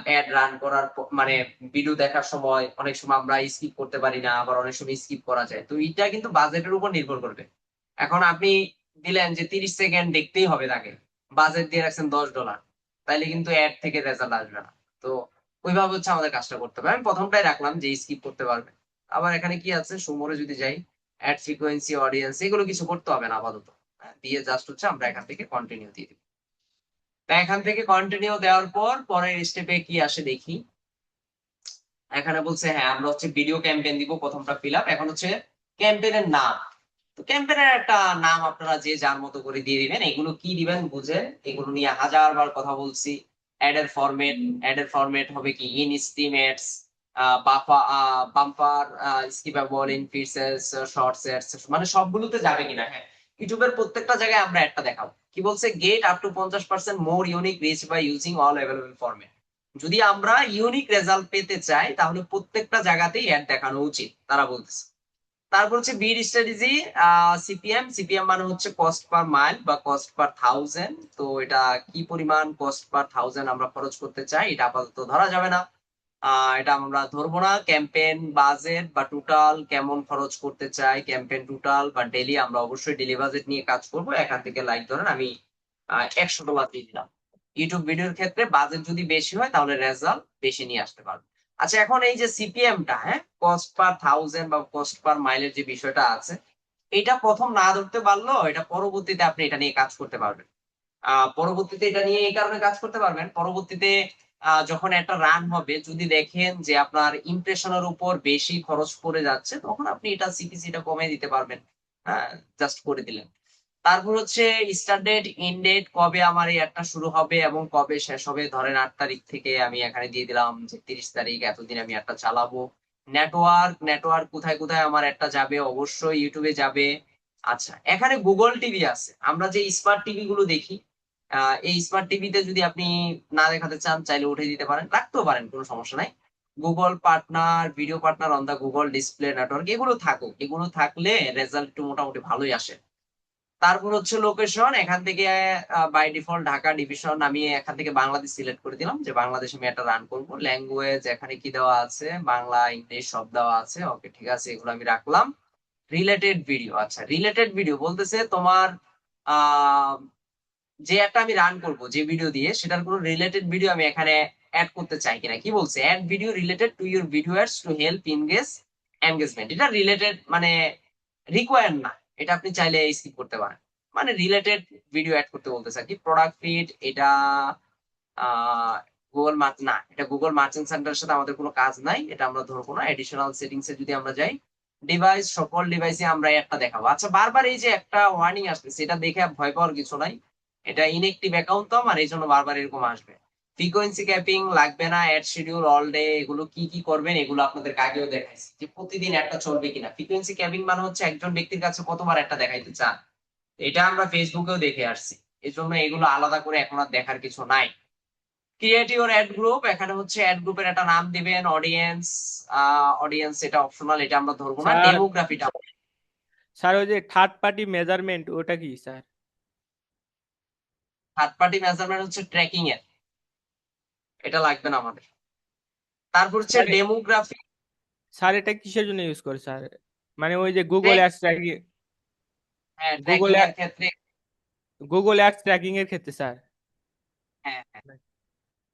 অ্যাড রান করার মানে ভিডিও দেখার সময় অনেক সময় আমরা স্কিপ করতে পারি না, আবার অনেক সময় স্কিপ করা যায়। তো এটা কিন্তু বাজেটের উপর নির্ভর করবে। এখন আপনি দিলেন যে 30 সেকেন্ড দেখতেই হবে তাকে, বাজেট দিয়ে রাখছেন $10, তাইলে কিন্তু অ্যাড থেকে রেজাল্ট আসবে না। তো ওইভাবে হচ্ছে আমাদের কাজটা করতে হবে। আমি প্রথমটাই রাখলাম যে স্কিপ করতে পারবে। আবার এখানে কি আছে, সুমরে যদি যাই, অ্যাড ফ্রিকোয়েন্সি, অডিয়েন্স, এগুলো কিছু করতে হবে না আপাতত। দিয়ে জাস্ট হচ্ছে আমরা এখান থেকে কন্টিনিউ দিয়ে দিব। তা এখান থেকে কন্টিনিউ দেওয়ার পর পরের স্টেপে কি আসে দেখি। এখানে বলছে হ্যাঁ আমরা হচ্ছে ভিডিও ক্যাম্পেইন দিব, প্রথমটা ফিল আপ। এখন হচ্ছে ক্যাম্পেইনের নাম। তো ক্যাম্পেইনের একটা নাম আপনারা যে যার মতো করে দিয়ে দিবেন। এগুলো কি দিবেন বুঝে, এগুলো নিয়ে হাজারবার কথা বলছি। অ্যাডের ফরম্যাট হবে কি, in stream ads, bumper, skippable, in feeds, shorts ads, মানে সবগুলোতে যাবে কিনা। হ্যাঁ, ইউটিউবের প্রত্যেকটা জায়গায় আমরা একটা দেখাবো। কি বলছে, get up to 50% more unique reach by using all available format. যদি আমরা ইউনিক রেজাল্ট পেতে চাই তাহলে প্রত্যেকটা জায়গাতেই অ্যাড দেখানো উচিত, তারা বলতেছে। তারপর হচ্ছে বিড স্ট্র্যাটেজি, সিপিএম মানে হচ্ছে কস্ট পার মাইল বা কস্ট পার 1000। তো এটা কি পরিমাণ কস্ট পার 1000 আমরা খরচ করতে চাই এটা আপাতত ধরা যাবে না। এটা আমরা ধরবো না। ক্যাম্পেইন বাজেট বা টোটাল কেমন খরচ করতে চাই, ক্যাম্পেইন টোটাল বা ডেলি, আমরা অবশ্যই ডেলি বাজেট নিয়ে কাজ করব। এখান থেকে লাইক ধরেন আমি $100 দিয়ে দিলাম। ইউটিউব ভিডিওর ক্ষেত্রে বাজেট যদি বেশি হয় তাহলে রেজাল্ট বেশি নিয়ে আসতে পারবে। আচ্ছা, এখন এই যে সিপিএমটা, হ্যাঁ, কস্ট পার 1000 বা কস্ট পার মাইলের যে বিষয়টা আছে, এটা প্রথম না ধরতে পারলেও এটা পরবর্তীতে আপনি এটা নিয়ে কাজ করতে পারবেন। পরবর্তীতে এটা নিয়ে এই কারণে কাজ করতে পারবেন, পরবর্তীতে যখন একটা রান হবে যদি দেখেন যে আপনার ইমপ্রেশনের উপর বেশি খরচ পড়ে যাচ্ছে, তখন আপনি এটা সিপিসিটা কমিয়ে দিতে পারবেন। হ্যাঁ, জাস্ট করে দিলেন। তারপর হচ্ছে স্টার্ট ডেট, ইন ডেট, কবে আমার এই অ্যাডটা শুরু হবে এবং কবে শেষ হবে। ধরেন 8 তারিখ থেকে আমি এখানে দিয়ে দিলাম যে 30 তারিখ, এতদিন আমি অ্যাডটা চালাবো। নেটওয়ার্ক কোথায় কোথায় আমার অ্যাডটা যাবে, অবশ্যই ইউটিউবে যাবে। আচ্ছা, এখানে গুগল টিভি আছে। আমরা যে স্মার্ট টিভি গুলো দেখি, এই স্মার্ট টিভিতে যদি আপনি না দেখাতে চান চাইলে উঠে দিতে পারেন, রাখতেও পারেন, কোনো সমস্যা নাই। Google partner, video partner on the Google display network, এগুলো থাকুক। এগুলো থাকলে রেজাল্ট একটু মোটামুটি ভালোই আসে। তারপর হচ্ছে লোকেশন, এখান থেকে বাই ডিফল্ট ঢাকা ডিভিশন, আমি এখান থেকে বাংলাদেশ সিলেক্ট করে দিলাম যে বাংলাদেশে আমি এটা রান করব। ল্যাঙ্গুয়েজ এখানে কি দেওয়া আছে, বাংলা, ইংলিশ সব দেওয়া আছে। ওকে, ঠিক আছে, এগুলো আমি রাখলাম। রিলেটেড ভিডিও, আচ্ছা রিলেটেড ভিডিও বলতেছে তোমার আহ যে একটা আমি রান করব যে ভিডিও দিয়ে, সেটার কোনো রিলেটেড ভিডিও আমি এখানে অ্যাড করতে চাই কিনা। কি বলছে, add video related to your videos to help engagement. এটা রিলেটেড মানে রিকোয়ার না, এটা আপনি চাইলে স্কিপ করতে পারেন। মানে রিলেটেড ভিডিও অ্যাড করতে বলতেছে আর কি। প্রোডাক্ট ফিড, এটা গুগল মার্চ না, এটা গুগল মার্চেন্ট সেন্টারের সাথে আমাদের কোনো কাজ নাই, এটা আমরা ধরবো না। এডিশনাল সেটিংস এ যদি আমরা যাই, ডিভাইস, সকল ডিভাইসে আমরা একটা দেখাবো। আচ্ছা, বারবার এই যে একটা ওয়ার্নিং আসতেছে, এটা দেখে ভয় পাওয়ার কিছু নাই। এটা ইনএক্টিভ অ্যাকাউন্ট তো আমার, এই জন্য বারবার এরকম আসবে। ফ্রিকোয়েন্সি ক্যাপিং লাগবে না। অ্যাড শিডিউল, অল ডে, এগুলো কি কি করবেন এগুলো আপনাদের আগেও দেখাইছি যে প্রতিদিন একটা চলবে কিনা। ফ্রিকোয়েন্সি ক্যাপিং মানে হচ্ছে একজন ব্যক্তির কাছে কতবার একটা দেখাইতে চান, এটা আমরা ফেসবুকেও দেখে আসছি। এই জন্য এগুলো আলাদা করে এখন আর দেখার কিছু নাই। ক্রিয়েট ইউর অ্যাড গ্রুপ, এখানে হচ্ছে অ্যাড গ্রুপের একটা নাম দিবেন। অডিয়েন্স এটা অপশনাল, এটা আমরা ধরবো না। স্যার ডেমোগ্রাফিটা, স্যার ওই যে থার্ড পার্টি মেজারমেন্ট ওটা কি স্যার? থার্ড পার্টি মেজারমেন্ট হচ্ছে ট্র্যাকিং এর, এটা লাগবে না আমাদের। তারপর হচ্ছে স্যার ডেমোগ্রাফি। স্যার এটা কিসের জন্য ইউজ করে স্যার? মানে ওই যে গুগল অ্যাডস ট্র্যাকিং, হ্যাঁ, গুগল ট্র্যাকিং এর ক্ষেত্রে। গুগল অ্যাডস ট্র্যাকিং এর ক্ষেত্রে স্যার। হ্যাঁ, হ্যাঁ।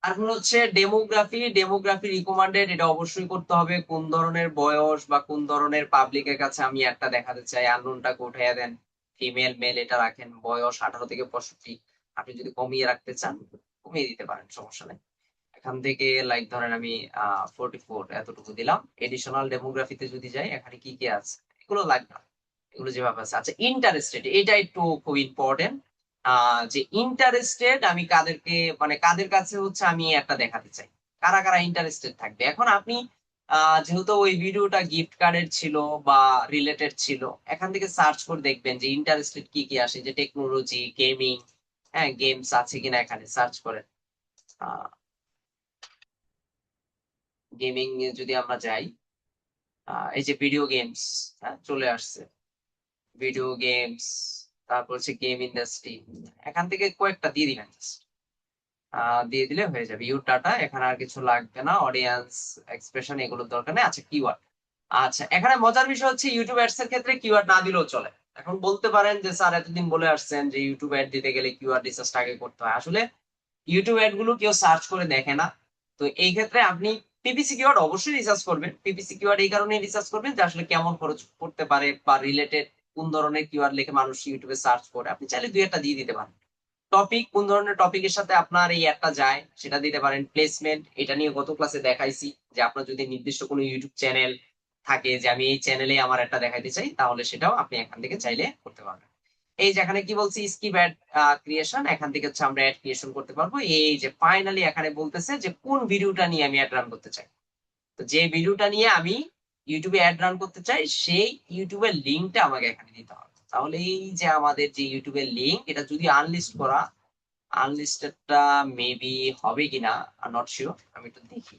তারপর হচ্ছে ডেমোগ্রাফি রিকমান্ডেড, এটা অবশ্যই করতে হবে। কোন ধরনের বয়স বা কোন ধরনের পাবলিকের কাছে আমি একটা দেখাতে চাই, আননোনটাকে উঠাইয়া দেন। ফিমেল, মেল এটা রাখেন। বয়স 18 থেকে 65। আপনি যদি কমিয়ে রাখতে চান কমিয়ে দিতে পারেন, সমস্যা নেই। এখান থেকে লাইক ধরেন আমি 44 এতটুকু দিলাম। এডিশনাল ডেমোগ্রাফিতে যদি যাই, এখানে কি কি আছে এগুলো লাগবে না, এগুলো যেভাবে আছে। আচ্ছা, ইন্টারেস্টেড, এটা একটু খুব ইম্পর্টেন্ট। যে ইন্টারেস্টেড আমি কাদেরকে, মানে কাদের কাছে হচ্ছে আমি একটা দেখাতে চাই, কারা কারা ইন্টারেস্টেড থাকবে। এখন আপনি যেহেতু ওই ভিডিওটা গিফট কার্ডের ছিল বা রিলেটেড ছিল, এখান থেকে সার্চ করে দেখবেন যে ইন্টারেস্টেড কি কি আসে, যে টেকনোলজি, গেমিং, হ্যাঁ গেমস আছে কিনা, এখানে সার্চ করেন। গেমিং এ যদি আমরা যাই, এই যে ভিডিও গেমস, হ্যাঁ চলে আসছে। ভিডিও গেমস, তারপর হচ্ছে গেম ইন্ডাস্ট্রি, এখান থেকে কয়েকটা দিয়ে দিবেন just। দিয়ে দিলে হয়ে যাবে। ইউর ডাটা, এখানে আর কিছু লাগবে না। অডিয়েন্স এক্সপ্রেশন এগুলোর দরকার নেই। আচ্ছা কিওয়ার্ড, আচ্ছা এখানে মজার বিষয় হচ্ছে ইউটিউব অ্যাডস এর ক্ষেত্রে কিওয়ার্ড না দিলেও চলে। এখন বলতে পারেন যে স্যার এতদিন বলে আসছেন যে ইউটিউব অ্যাড দিতে গেলে কিওয়ার্ড রিসার্চ আগে করতে হয়। আসলে ইউটিউব অ্যাড গুলো কেউ সার্চ করে দেখে না। তো এই ক্ষেত্রে আপনি পিপিসি কিওয়ার্ড অবশ্যই রিসার্চ করবেন। পিপিসি কিওয়ার্ড এই কারণে রিসার্চ করবেন যে আসলে কেমন খরচ করতে পারে বা রিলেটেড কোন ধরনের কিওয়ার্ড লিখে মানুষ ইউটিউবে সার্চ করে। আপনি চাইলে দুই একটা দিয়ে দিতে পারেন। টপিক, কোন ধরনের টপিকের সাথে আপনার এই অ্যাডটা যায় সেটা দিতে পারেন। প্লেসমেন্ট, এটা নিয়ে গত ক্লাসে দেখাইছি যে আপনার যদি নির্দিষ্ট কোনো ইউটিউব চ্যানেল থাকে যে আমি এই চ্যানেলে আমার একটা দেখাইতে চাই, তাহলে সেটাও আপনি এখান থেকে চাইলে করতে পারবেন। এই যে এখানে কি বলছি, স্কিপ অ্যাড ক্রিয়েশন, এখান থেকে হচ্ছে আমরা অ্যাড ক্রিয়েশন করতে পারবো। এই যে ফাইনালি এখানে বলতেছে যে কোন ভিডিওটা নিয়ে আমি অ্যাড রান করতে চাই। তো যে ভিডিওটা নিয়ে আমি ইউটিউবে অ্যাড রান করতে চাই সেই ইউটিউবের লিঙ্কটা আমাকে এখানে দিতে হবে। তাহলে এই যে আমাদের যে ইউটিউবের লিঙ্ক, এটা যদি আনলিস্ট করা, আনলিস্টেডটা মেবি হবে কিনা নট শিওর, আমি একটু দেখি।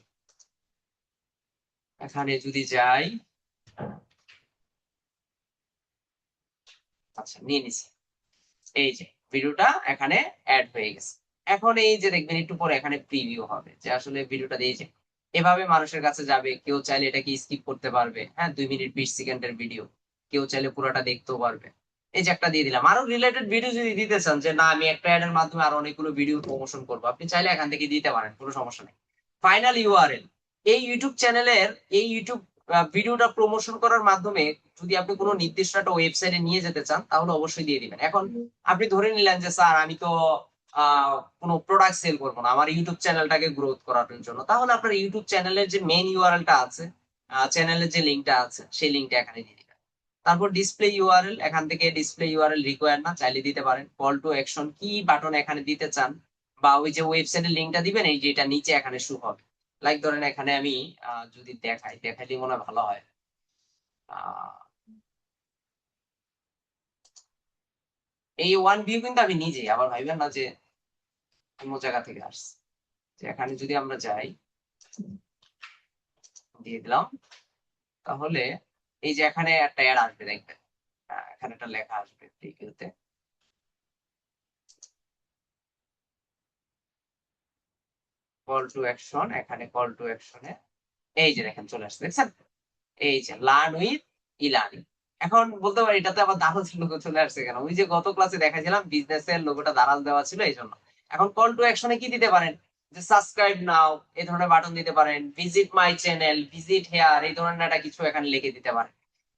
এখানে যদি যাই, আচ্ছা নিয়ে নিছি। এই যে ভিডিওটা এখানে অ্যাড হয়ে গেছে। এখন এই যে দেখবেন একটু পরে এখানে প্রিভিউ হবে যে আসলে ভিডিওটা দিয়েছে এভাবে মানুষের কাছে যাবে। কেউ চাইলে এটাকে স্কিপ করতে পারবে, হ্যাঁ 2 মিনিট 20 সেকেন্ডের ভিডিও, কেউ চাইলে পুরোটা দেখতেও পারবে। এই যে একটা দিয়ে দিলাম। আরো রিলেটেড ভিডিও যদি দিতে চান যে না আমি একটা অ্যাড এর মাধ্যমে আরো অনেকগুলো ভিডিও প্রমোশন করবো, আপনি চাইলে এখান থেকে দিতে পারেন, কোনো সমস্যা নেই। ফাইনাল ইউআরএল, এই ইউটিউব চ্যানেলের এই ইউটিউব ভিডিওটা প্রমোশন করার মাধ্যমে যদি আপনি কোনো নির্দিষ্ট একটা ওয়েবসাইটে নিয়ে যেতে চান তাহলে অবশ্যই দিয়ে দিবেন। এখন আপনি ধরে নিলেন যে স্যার আমি তো কোনো প্রোডাক্ট সেল করবো না, আমার ইউটিউব চ্যানেলটাকে গ্রোথ করার জন্য, তাহলে আপনার ইউটিউব চ্যানেলের যে মেইন ইউআরএলটা আছে, চ্যানেলের যে লিঙ্কটা আছে সেই লিঙ্কটা এখানে দিয়ে দিবেন। তারপর ডিসপ্লে ইউআরএল, এখান থেকে ডিসপ্লে ইউআরএল রিকোয়ার না, চাইলে দিতে পারেন। কল টু অ্যাকশন, কি বাটন এখানে দিতে চান বা ওই যে ওয়েবসাইটের লিঙ্কটা দিবেন, এই যে এটা নিচে এখানে শো হবে। লাইক ধরেন এখানে আমি যদি দেখাইলে মনে হয় ভালো হয়। এই ওয়ান ভিউ কিন্তু আমি নিজে, আবার ভাইবেন না যে অন্য জায়গা থেকে আসছে। যে এখানে যদি আমরা যাই, দিয়ে দিলাম, তাহলে এই যে এখানে একটা অ্যাড আসবে দেখবেন। এখানে একটা লেখা আসবে প্রিভিউতে, কল টু অ্যাকশন। এখানে কল টু অ্যাকশনে এই যে দেখেন চলে আসছে, দেখছেন? এই যে লার্ন উইথ ই লার্নিং। এখন বলতে পারি এটাতে আবার দারাজ লোগো চলে আসছে কেন? ওই যে গত ক্লাসে দেখাছিলাম বিজনেসের লোগোটা দারাজ দেওয়া ছিল এই জন্য। এখন কল টু অ্যাকশনে কি দিতে পারেন, যে সাবস্ক্রাইব নাও এই ধরনের বাটন দিতে পারেন, visit my channel, visit here এই ধরনের একটা কিছু এখানে লিখে দিতে পারেন।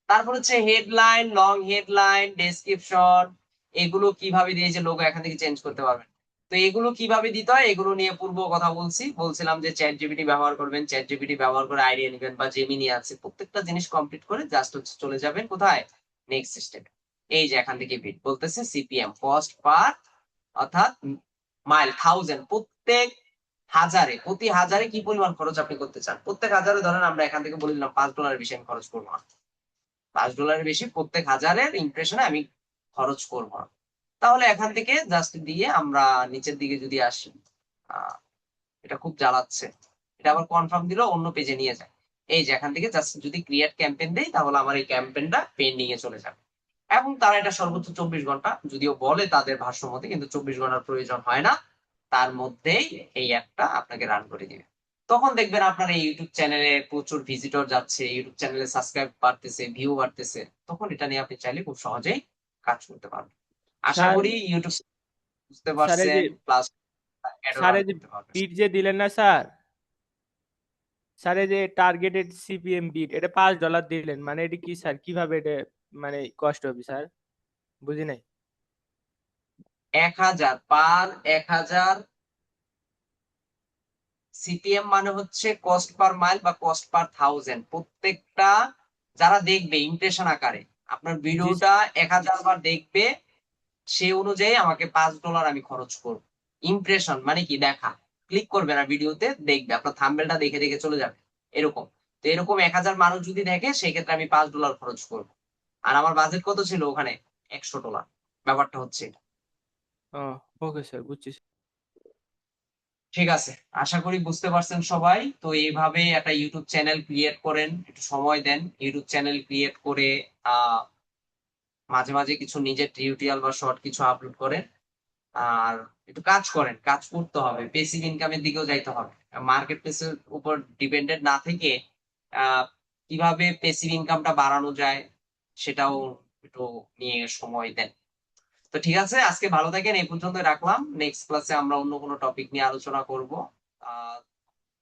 তারপর হচ্ছে হেডলাইন, লং হেডলাইন, ডেসক্রিপশন, এগুলো কিভাবে দিয়ে যে লোগো এখান থেকে চেঞ্জ করতে পারবেন। তো এগুলো কিভাবে দিতে হয় এগুলো নিয়ে পূর্ব কথা বলছিলাম যে চ্যাট জিপিটি ব্যবহার করবেন। চ্যাট জিপিটি ব্যবহার করে আইডিয়া নেবেন বা জেমিনি আছে, প্রত্যেকটা জিনিস কমপ্লিট করে জাস্ট হচ্ছে চলে যাবেন কোথায়, নেক্সট স্টেপে। এই যে এখান থেকে বিট বলতেছে সিপিএম, কস্ট পার, অর্থাৎ মাইল, 1000, প্রত্যেক হাজারে, প্রতি হাজারে কি পরিমাণ খরচ আপনি করতে চান। প্রত্যেক হাজারে ধরেন আমরা এখান থেকে বলে দিলাম $5 বেশি আমি খরচ করবো না, $5 বেশি প্রত্যেক হাজারের ইমপ্রেশনে আমি খরচ করব না। তাহলে এখান থেকে জাস্ট দিয়ে আমরা নিচের দিকে যদি আসি, এটা খুব জ্বালাচ্ছে, এটা আবার কনফার্ম দিল অন্য পেজে নিয়ে যায়। এই যে এখান থেকে জাস্ট যদি ক্রিয়েট ক্যাম্পেইন দেই তাহলে আমার এই ক্যাম্পেইনটা পেন্ডিং এ চলে যাবে। এবং তারা এটা সর্বোচ্চ 24 ঘন্টা, যদিও বলে তাদের ভাষ্য মতে, কিন্তু 24 ঘন্টার প্রয়োজন হয় না, তার মধ্যেই এই অ্যাপটা আপনাকে রান করে দিবে। তখন দেখবেন আপনার এই ইউটিউব চ্যানেলে প্রচুর ভিজিটর যাচ্ছে, ইউটিউব চ্যানেলে সাবস্ক্রাইব বাড়তেছে, ভিউ বাড়তেছে, তখন এটা নিয়ে আপনি চাইলে খুব সহজেই কাজ করতে পারবেন। আশা স্যার করি ইউটিউব বুঝতে স্যার এই পারছেন, যে প্লাস অ্যাডও স্যার রান এই যে করতে পারবেন। বিট যে দিলেন না স্যার, স্যার এই যে টার্গেটেড সিপিএম বিট এটা $5 দিলেন, মানে এটা কি স্যার, কিভাবে এটা মানে কষ্ট হবে স্যার, বুঝি নাই। 1000 পার 1000 সিপিএম মানে হচ্ছে কস্ট পার মাইল বা কস্ট পার 1000। প্রত্যেকটা যারা দেখবে ইমপ্রেশন আকারে আপনার জি ভিডিওটা 1000 বার দেখবে, সে অনুযায়ী আমাকে $5 আমি খরচ করব। ইমপ্রেশন মানে কি, দেখা, ক্লিক করবে না ভিডিওতে, দেখবে আপনার থাম্বনেলটা দেখে দেখে চলে যাবে এরকম। তো এরকম 1000 মানুষ যদি দেখে সেক্ষেত্রে আমি $5 খরচ করব। আর আমার বাজেট কত ছিল ওখানে, $100। ব্যাপারটা হচ্ছে এটা। ও ওকে স্যার, বুঝছি। ঠিক আছে, আশা করি বুঝতে পারছেন সবাই। তো এইভাবে একটা ইউটিউব চ্যানেল ক্রিয়েট করেন, একটু সময় দেন, ইউটিউব চ্যানেল ক্রিয়েট করে মাঝে মাঝে কিছু নিজের টিউটোরিয়াল বা শর্ট কিছু আপলোড করেন, আর একটু কাজ করেন, কাজ করতে হবে, পেসিভ ইনকামের দিকেও যাইতে হবে। মার্কেট প্লেসের উপর ডিপেন্ডেন্ট না থেকে কিভাবে পেসিভ ইনকামটা বাড়ানো যায় সেটাও একটু নিয়ে সময় দেন। তো ঠিক আছে, আজকে ভালো থাকেন, এই পর্যন্ত রাখলাম। নেক্সট ক্লাসে আমরা অন্য কোনো টপিক নিয়ে আলোচনা করব।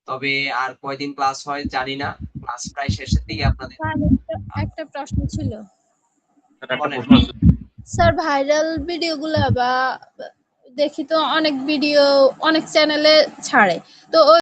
তবে আর কয়দিন ক্লাস হয় জানি না, ক্লাস প্রায় শেষের দিকে আপনাদের। স্যার, একটা প্রশ্ন ছিল। একটা বলেন। প্রশ্ন আছে। স্যার, ভাইরাল ভিডিওগুলো বা দেখি তো অনেক ভিডিও অনেক চ্যানেলে ছাড়ে, তো